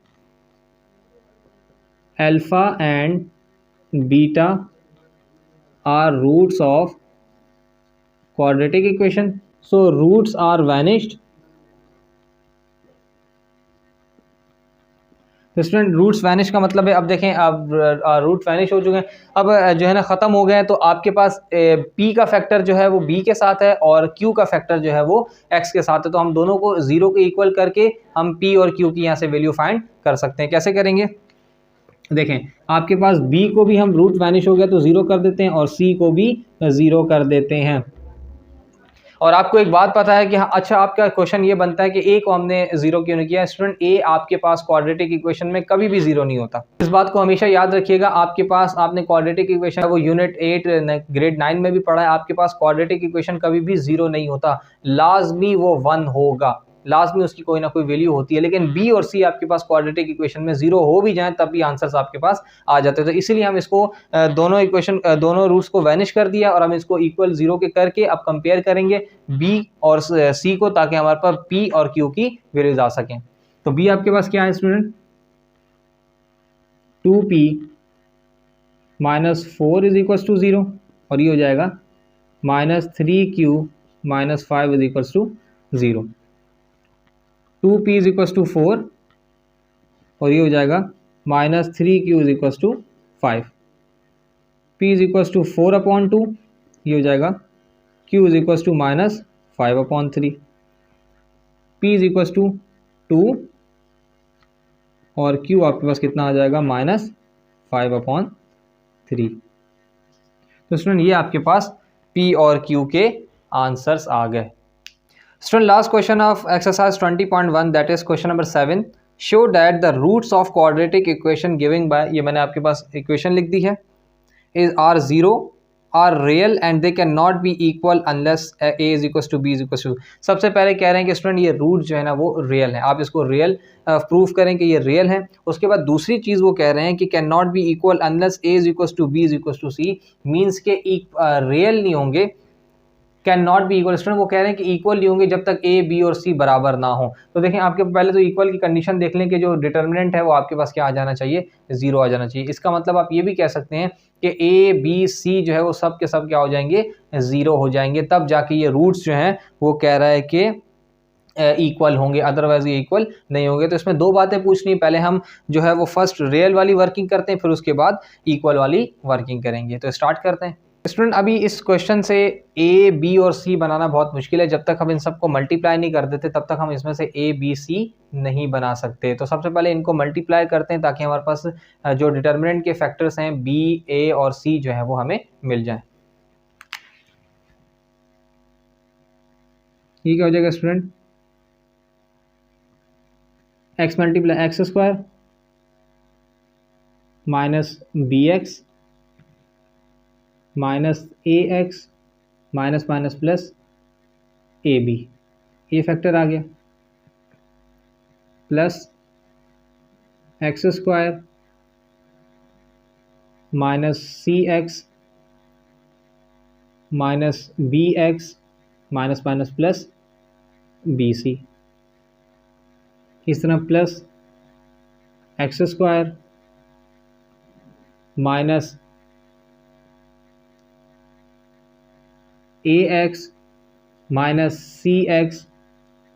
alpha and beta are roots of quadratic equation, so roots are vanished। Student roots vanish का मतलब है, अब देखें अब रूट वैनिश हो चुके हैं, अब जो है ना ख़त्म हो गए हैं। तो आपके पास p का फैक्टर जो है वो b के साथ है और q का फैक्टर जो है वो x के साथ है। तो हम दोनों को 0 के इक्वल करके हम p और q की यहाँ से वैल्यू फाइंड कर सकते हैं। कैसे करेंगे, देखें आपके पास b को भी हम रूट वैनिश हो गया तो 0 कर देते हैं और c को भी 0 कर देते हैं। और आपको एक बात पता है कि हाँ, अच्छा आपका क्वेश्चन ये बनता है कि ए को हमने 0 क्यों नहीं किया। स्टूडेंट ए आपके पास क्वाड्रेटिक इक्वेशन में कभी भी 0 नहीं होता, इस बात को हमेशा याद रखिएगा। आपके पास आपने क्वाड्रेटिक इक्वेशन वो यूनिट 8 ग्रेड 9 में भी पढ़ा है, आपके पास क्वाड्रेटिक इक्वेशन कभी भी 0 नहीं होता, लाजमी वो 1 होगा, लाजमी उसकी कोई ना कोई वैल्यू होती है। लेकिन बी और सी आपके पास क्वाड्रेटिक इक्वेशन में 0 हो भी जाए तब भी आंसर्स आपके पास आ जाते हैं। तो इसीलिए हम इसको दोनों इक्वेशन दोनों रूट्स को वैनिश कर दिया और हम इसको इक्वल 0 के करके अब कंपेयर करेंगे बी और सी को, ताकि हमारे पास पी और क्यू की वैल्यूज आ सकें। तो बी आपके पास क्या है student, 2p minus 4 is equal to 0, और ये हो जाएगा minus 3q minus 5 is equal to 0। 2p is equal to 4 और ये हो जाएगा minus 3q is equal to 5। p is equal to 4 upon 2, ये हो जाएगा q is equal to minus 5 upon 3। p is equal to 2 और q आपके पास कितना आ जाएगा, माइनस 5 अपॉन 3। तो स्टूडेंट ये आपके पास p और q के आंसर्स आ गए। Student, last question of exercise 20.1, that is question number 7. Show that the roots of quadratic equation given by, ये मैंने आपके पास equation लिख दी है, is are 0, are real and they cannot be equal unless a is equals to b is equals to। सबसे पहले कह रहे हैं कि स्टूडेंट ये रूट जो है ना वो रियल है, आप इसको रियल प्रूफ करें कि ये रियल है। उसके बाद दूसरी चीज़ वो कह रहे हैं कि can not be equal unless a is equals to b is equals to c, means के रियल नहीं होंगे, can not be equal. Student वो कह रहे हैं कि इक्वल नहीं होंगे जब तक ए बी और सी बराबर ना हो। तो देखें आपके पहले तो इक्वल की कंडीशन देख लें कि जो डिटर्मिनेंट है वो आपके पास क्या आ जाना चाहिए, 0 आ जाना चाहिए। इसका मतलब आप ये भी कह सकते हैं कि ए बी सी जो है वो सब के सब क्या हो जाएंगे, 0 हो जाएंगे, तब जाके ये रूट्स जो हैं वो कह रहा है कि इक्वल होंगे, अदरवाइज ये इक्वल नहीं होंगे। तो इसमें दो बातें पूछनी, पहले हम जो है वो फर्स्ट रियल वाली वर्किंग करते हैं, फिर उसके बाद इक्वल वाली वर्किंग करेंगे। तो स्टार्ट करते हैं। स्टूडेंट अभी इस क्वेश्चन से ए बी और सी बनाना बहुत मुश्किल है, जब तक हम इन सबको मल्टीप्लाई नहीं कर देते तब तक हम इसमें से ए बी सी नहीं बना सकते। तो सबसे पहले इनको मल्टीप्लाई करते हैं ताकि हमारे पास जो डिटर्मिनेंट के फैक्टर्स हैं बी ए और सी जो है वो हमें मिल जाए। ये क्या हो जाएगा student, x multiply x square minus B x minus A x minus minus plus A B, ये फैक्टर आ गया, प्लस एक्स स्क्वायर माइनस सी x minus B x minus minus plus B C, इस तरह प्लस एक्स स्क्वायर माइनस ए एक्स माइनस सी एक्स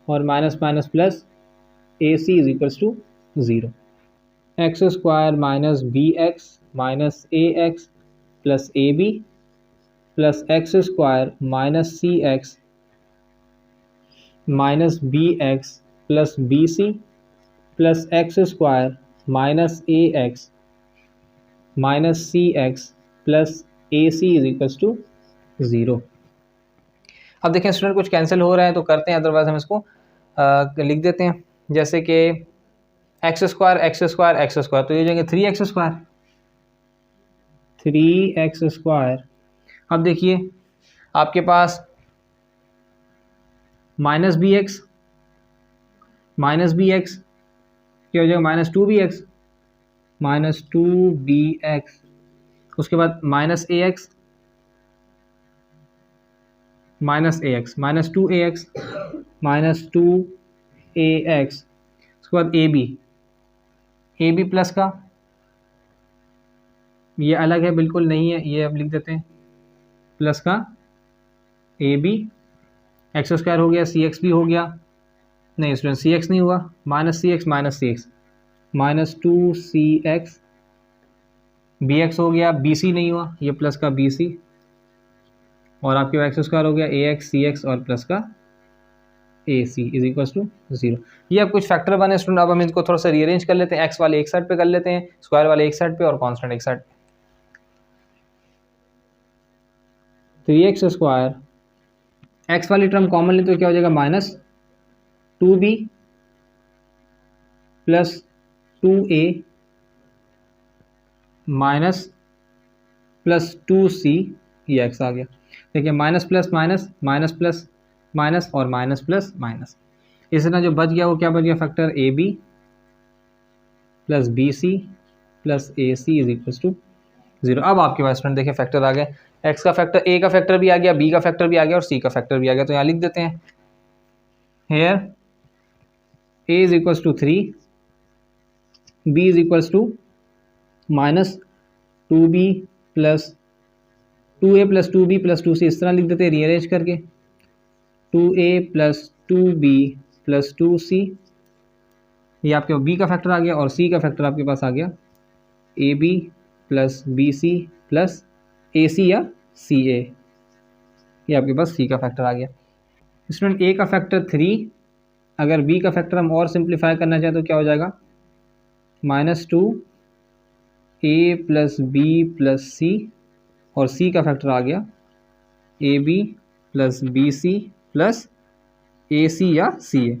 और minus minus plus A C is equals to zero. X square minus B x minus A x plus A B plus x square minus C x minus B x plus B C plus x square minus A x minus C x plus A C is equals to zero. अब देखें स्टूडेंट कुछ कैंसिल हो रहा है तो करते हैं, अदरवाइज हम इसको लिख देते हैं, जैसे कि x square x square x square, तो ये जाएंगे 3x स्क्वायर, 3x स्क्वायर। अब देखिए आपके पास माइनस बी एक्स क्या हो जाएगा, माइनस 2bx माइनस 2bx, उसके बाद माइनस ए एक्स माइनस ए x minus 2ax minus 2ax, उसके बाद ए बी प्लस का, ये अलग है बिल्कुल नहीं है, ये अब लिख देते हैं प्लस का ए बी, एक्स स्क्वायर हो गया, सी एक्स भी हो गया, नहीं स्टूडेंट सी एक्स नहीं हुआ, माइनस सी x minus 2cx, B x हो गया, बी सी नहीं हुआ, ये प्लस का बी सी, और आपके पास एक्स स्क्वायर हो गया ए एक्स सी एक्स और प्लस का A C is equal to zero. ये अब कुछ फैक्टर बने स्टूडेंट, अब हम इनको थोड़ा सा रीअरेंज कर लेते हैं, एक्स वाले एक साइड पे कर लेते हैं, स्क्वायर वाले एक साइड पे और कांस्टेंट एक साइड पे। 3x स्क्वायर, एक्स वाली टर्म कॉमन ले तो क्या हो जाएगा, minus 2b plus 2a minus plus 2c, ये एक्स आ गया। देखिए minus plus minus minus plus minus और माइनस प्लस माइनस, इस तरह जो बच गया वो क्या बच गया, factor a B plus B C plus A C is equal to zero. अब आपके पास स्टूडेंट देखिए फैक्टर आ गया, एक्स का फैक्टर, ए का फैक्टर भी आ गया, बी का फैक्टर भी आ गया और सी का फैक्टर भी आ गया, तो यहाँ लिख देते हैं here a is equals to 3, b is equals to minus 2b plus 2a plus 2b plus 2c, इस तरह लिख देते हैं रीअरेंज करके, 2a plus 2b plus 2c, ये आपके b का फैक्टर आ गया और c का फैक्टर आपके पास आ गया ab plus bc plus ac या ca, ये आपके पास c का फैक्टर आ गया। स्टूडेंट a का फैक्टर 3, अगर b का फैक्टर हम और सिंप्लीफाई करना चाहें तो क्या हो जाएगा, minus 2 a plus b plus c और c का फैक्टर आ गया A B plus B C plus A C या C A.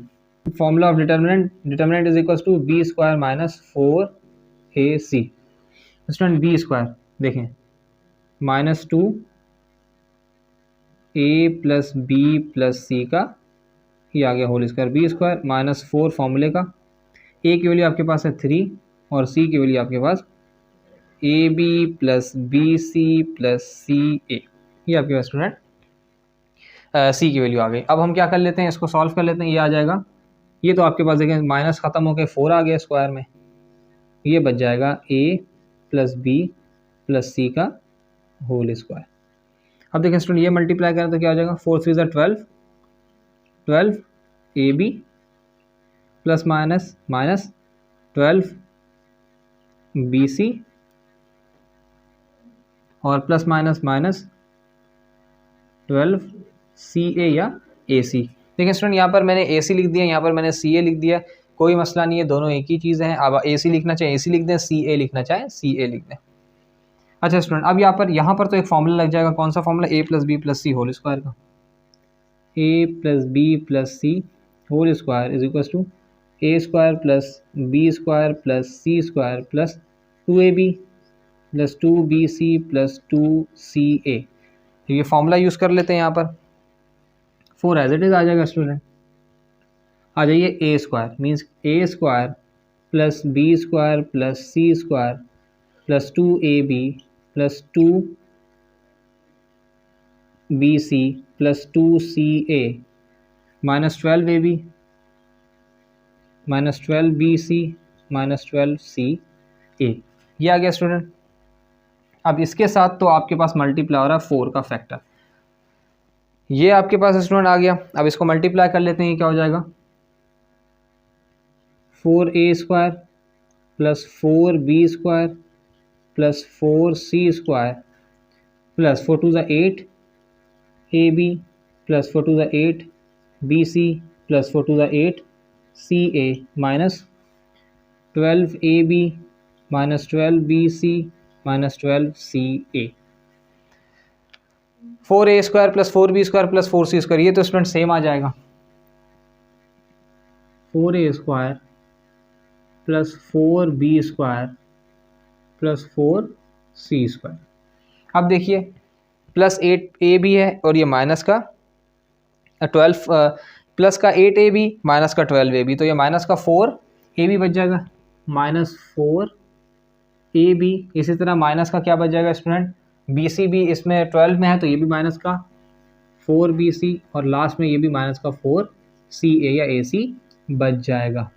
Formula of determinant is equals to B square minus 4ac। Student B square देखें, माइनस 2 ए प्लस बी प्लस सी का, ये आ गया whole square, B square minus 4 फॉर्मूले का, ए की वैल्यू आपके पास है 3 और सी की वैल्यू आपके पास A B plus B C plus C A, ये आपके पास स्टूडेंट सी की वैल्यू आ गई। अब हम क्या कर लेते हैं, इसको सॉल्व कर लेते हैं, ये आ जाएगा, ये तो आपके पास देखें माइनस ख़त्म होकर 4 आ गया स्क्वायर में, ये बच जाएगा ए प्लस बी प्लस सी का होल स्क्वायर। अब देखें स्टूडेंट ये मल्टीप्लाई करें तो क्या हो जाएगा, 4 3 12, 12 a B plus minus minus 12 b सी और plus minus minus 12 c a या ए सी। देखिए स्टूडेंट यहाँ पर मैंने ए सी लिख दिया, यहाँ पर मैंने सी ए लिख दिया, कोई मसला नहीं है, दोनों एक ही चीज़ हैं। अब ए सी लिखना चाहे ए सी लिख दें, सी ए लिखना चाहे सी ए लिख दें। अच्छा स्टूडेंट अब यहाँ पर तो एक फॉर्मूला लग जाएगा, कौन सा फॉर्मूला, ए प्लस बी प्लस सी होल स्क्वायर का, A plus B plus C whole square is equal to A square plus B square plus C square plus 2ab plus 2bc plus 2ca। ये फॉर्मूला यूज़ कर लेते हैं यहाँ पर। 4 एज इट इज़ आ जाएगा स्टूडेंट। आ जाइए A square means A square plus B square plus C square plus 2ab plus 2bc plus 2ca minus 12ab minus 12bc minus 12ca। ये आ गया स्टूडेंट। अब इसके साथ तो आपके पास मल्टीप्लाई हो रहा है 4 का फैक्टर, ये आपके पास स्टूडेंट आ गया। अब इसको मल्टीप्लाई कर लेते हैं, क्या हो जाएगा 4a square plus 4b square plus 4c square plus 4 twos 8 ab plus 4 twos 8 bc plus 4 twos 8 ca minus 12ab minus 12bc minus 12ca। 4a square plus 4b square plus 4c square, ये तो स्टूडेंट सेम आ जाएगा। 4a square plus 4b square plus 4c square. अब देखिए प्लस 8a भी है और ये माइनस का 12 प्लस का 8ab माइनस का 12ab, तो ये माइनस का 4ab बच जाएगा माइनस 4ab। इसी तरह माइनस का क्या बच जाएगा स्टूडेंट bc भी इसमें 12 में है तो ये भी माइनस का 4bc और लास्ट में ये भी माइनस का 4ca या ac बच जाएगा।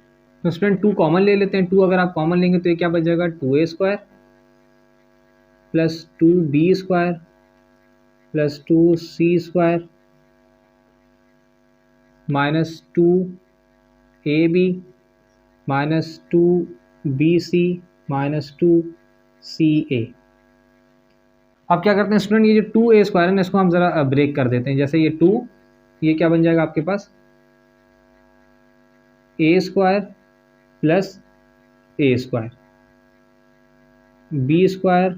तो स्टूडेंट 2 कॉमन ले लेते हैं। 2 अगर आप कॉमन लेंगे तो ये क्या बच जाएगा 2a square plus 2b square plus 2c square minus 2ab minus 2bc minus 2ca। अब क्या करते हैं स्टूडेंट, ये जो 2a स्क्वायर है ना इसको हम ज़रा ब्रेक कर देते हैं। जैसे ये 2, ये क्या बन जाएगा आपके पास a square plus a square b square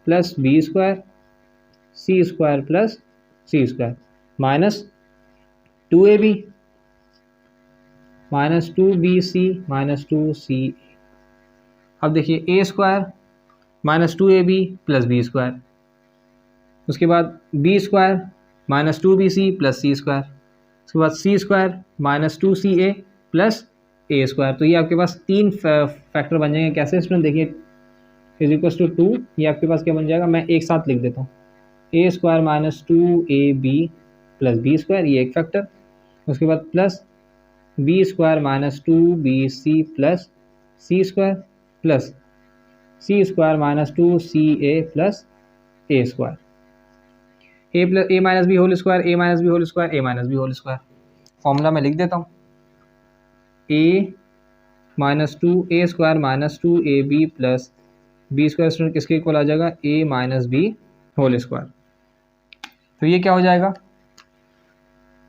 plus b square c square plus c square minus 2ab minus 2bc minus 2ca। अब देखिए a square minus 2ab plus b square, उसके बाद b square minus 2bc plus c square, उसके बाद c square minus 2ca plus a square. तो ये आपके पास 3 फैक्टर बन जाएंगे। कैसे स्टूडेंट देखिए इज इक्वल टू 2, ये आपके पास क्या बन जाएगा, मैं एक साथ लिख देता हूँ a square minus 2ab plus b square, ये एक फैक्टर। उसके बाद plus b square minus 2bc plus c square plus c square minus 2ca plus a square, a plus a minus b whole square, a minus b whole square, a minus b whole square. Formula में लिख देता हूँ a minus 2a square minus 2ab plus b square student किसके इक्वल आ जाएगा a minus b whole square. तो ये क्या हो जाएगा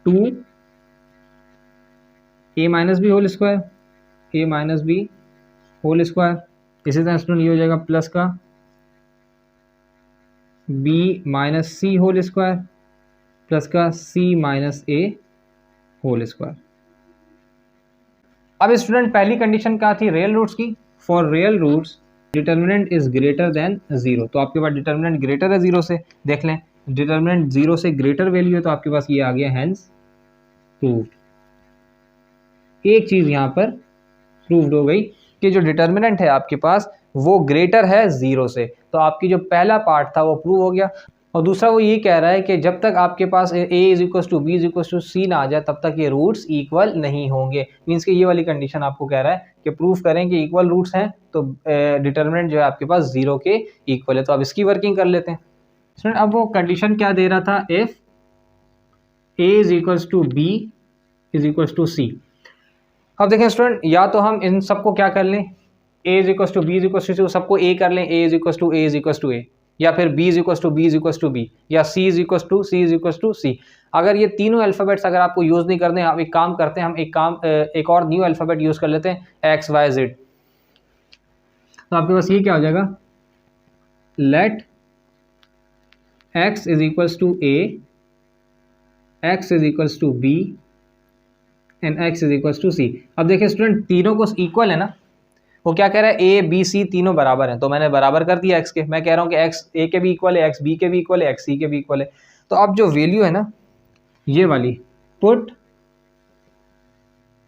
2 a minus b whole square, a minus b whole square. इसी तरह स्टूडेंट ये हो जाएगा प्लस का b minus c whole square plus का c minus a whole square. अब स्टूडेंट पहली कंडीशन क्या थी रियल रूट्स की। For real roots determinant is greater than 0, तो आपके पास डिटर्मिनेंट ग्रेटर है 0 से। देख लें डिटर्मिनेंट 0 से ग्रेटर वैल्यू है तो आपके पास ये आ गया हैंस प्रूव्ड। एक चीज़ यहाँ पर प्रूव्ड हो गई कि जो डिटर्मिनेंट है आपके पास वो ग्रेटर है 0 से, तो आपकी जो पहला पार्ट था वो प्रूव हो गया। और दूसरा वो ये कह रहा है कि जब तक आपके पास a is equal to B is equal to C ना आ जाए तब तक ये रूट्स इक्वल नहीं होंगे। मीन्स कि ये वाली कंडीशन आपको कह रहा है कि प्रूफ करें कि इक्वल रूट्स हैं तो डिटर्मिनेंट जो है आपके पास 0 के इक्वल है। तो अब इसकी वर्किंग कर लेते हैं स्टूडेंट। अब वो कंडीशन क्या दे रहा था, if a is equal to B is equal to C. अब देखें स्टूडेंट या तो हम इन सबको क्या कर लें a is equal to B is equal to सबको a कर लें, a is equal to a is equal to a, या फिर b is equal to b is equal to b, या c is equal to c is equal to c। अगर ये तीनों अल्फ़ाबेट्स अगर आपको यूज़ नहीं करने, हम एक काम करते हैं, हम एक और न्यू अल्फ़ाबेट यूज़ कर लेते हैं x y z। तो आपके पास ये क्या हो जाएगा, let x is equal to a, x is equal to b and x is equal to c। अब देखिए स्टूडेंट तीनों को इक्वल है ना, वो क्या कह रहा है, ए बी सी तीनों बराबर हैं, तो मैंने बराबर कर दिया एक्स के। मैं कह रहा हूँ कि एक्स ए के भी इक्वल है, एक्स बी के भी इक्वल है, एक्स सी के भी इक्वल है। तो अब जो वैल्यू है ना ये वाली, put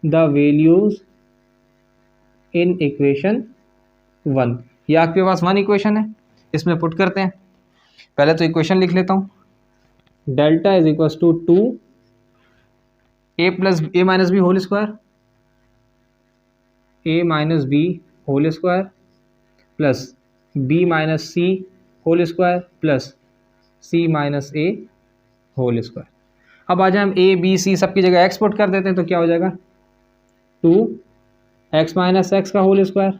the values in equation 1, ये आपके पास 1 इक्वेशन है, इसमें पुट करते हैं। पहले तो इक्वेशन लिख लेता हूँ, delta is equal to 2 A plus a minus b whole square, a minus b whole square plus b minus c whole square plus C minus a whole square. अब आज हम ए बी सी सबकी जगह एक्स पुट कर देते हैं, तो क्या हो जाएगा 2 एक्स माइनस एक्स का whole square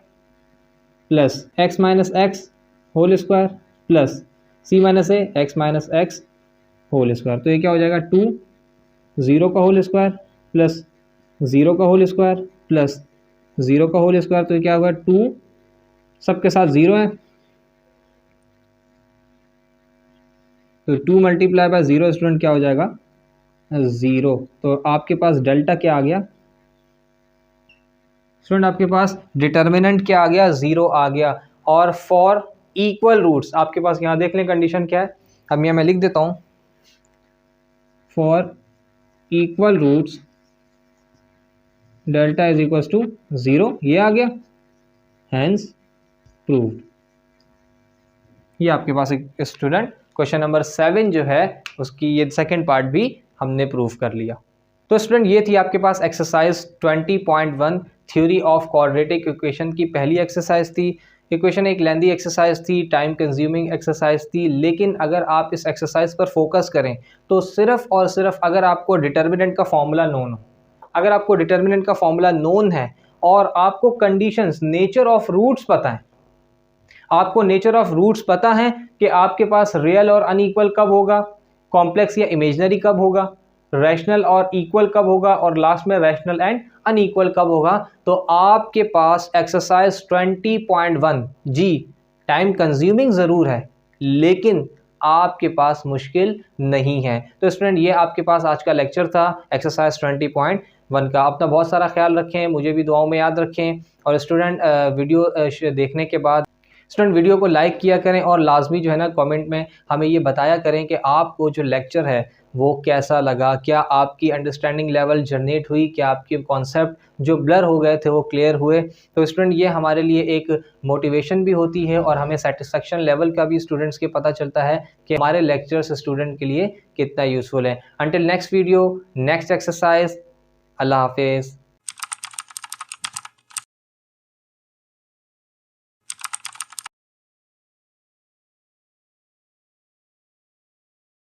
plus x minus x whole square plus सी माइनस ए x minus x whole square. तो ये क्या हो जाएगा 2 0 का होल स्क्वायर प्लस 0 का होल स्क्वायर प्लस 0 का होल स्क्वायर। तो ये क्या होगा 2 सबके साथ 0 है, तो 2 मल्टीप्लाई बाय 0 स्टूडेंट क्या हो जाएगा 0। तो आपके पास डेल्टा क्या आ गया स्टूडेंट, आपके पास डिटर्मिनेंट क्या आ गया 0 आ गया। और फॉर इक्वल रूट्स आपके पास यहाँ देख लें कंडीशन क्या है, अब यहाँ मैं लिख देता हूँ, for equal roots delta is equal to 0, ये आ गया, हैंस प्रूव्ड। ये आपके पास एक स्टूडेंट क्वेश्चन नंबर 7 जो है उसकी ये सेकंड पार्ट भी हमने प्रूव कर लिया। तो स्टूडेंट ये थी आपके पास exercise 20.1 theory of quadratic equation की पहली एक्सरसाइज थी। इक्वेशन एक लेंदी एक्सरसाइज थी, टाइम कंज्यूमिंग एक्सरसाइज थी, लेकिन अगर आप इस एक्सरसाइज पर फोकस करें तो सिर्फ और सिर्फ अगर आपको डिटर्मिनेंट का फॉर्मूला नोन हो, अगर आपको डिटर्मिनेंट का फॉर्मूला नोन है और आपको कंडीशंस नेचर ऑफ रूट्स पता है, आपको नेचर ऑफ रूट्स पता है कि आपके पास रियल और अनइक्वल कब होगा, कॉम्प्लेक्स या इमेजनरी कब होगा, रैशनल और इक्वल कब होगा, और लास्ट में रैशनल एंड अनइक्वल कब होगा, तो आपके पास एक्सरसाइज 20.1 जी टाइम कंज्यूमिंग ज़रूर है लेकिन आपके पास मुश्किल नहीं है। तो स्टूडेंट ये आपके पास आज का लेक्चर था एक्सरसाइज 20.1 का। अपना बहुत सारा ख्याल रखें, मुझे भी दुआओं में याद रखें। और स्टूडेंट वीडियो देखने के बाद स्टूडेंट वीडियो को लाइक किया करें और लाजमी जो है ना कमेंट में हमें ये बताया करें कि आपको जो लेक्चर है वो कैसा लगा, क्या आपकी अंडरस्टैंडिंग लेवल जनरेट हुई, क्या आपके कॉन्सेप्ट जो ब्लर हो गए थे वो क्लियर हुए। तो स्टूडेंट ये हमारे लिए एक मोटिवेशन भी होती है और हमें सेटिस्फेक्शन लेवल का भी स्टूडेंट्स के पता चलता है कि हमारे लेक्चर्स स्टूडेंट के लिए कितना यूज़फुल है। Until next video, next exercise, अल्लाह हाफिज़।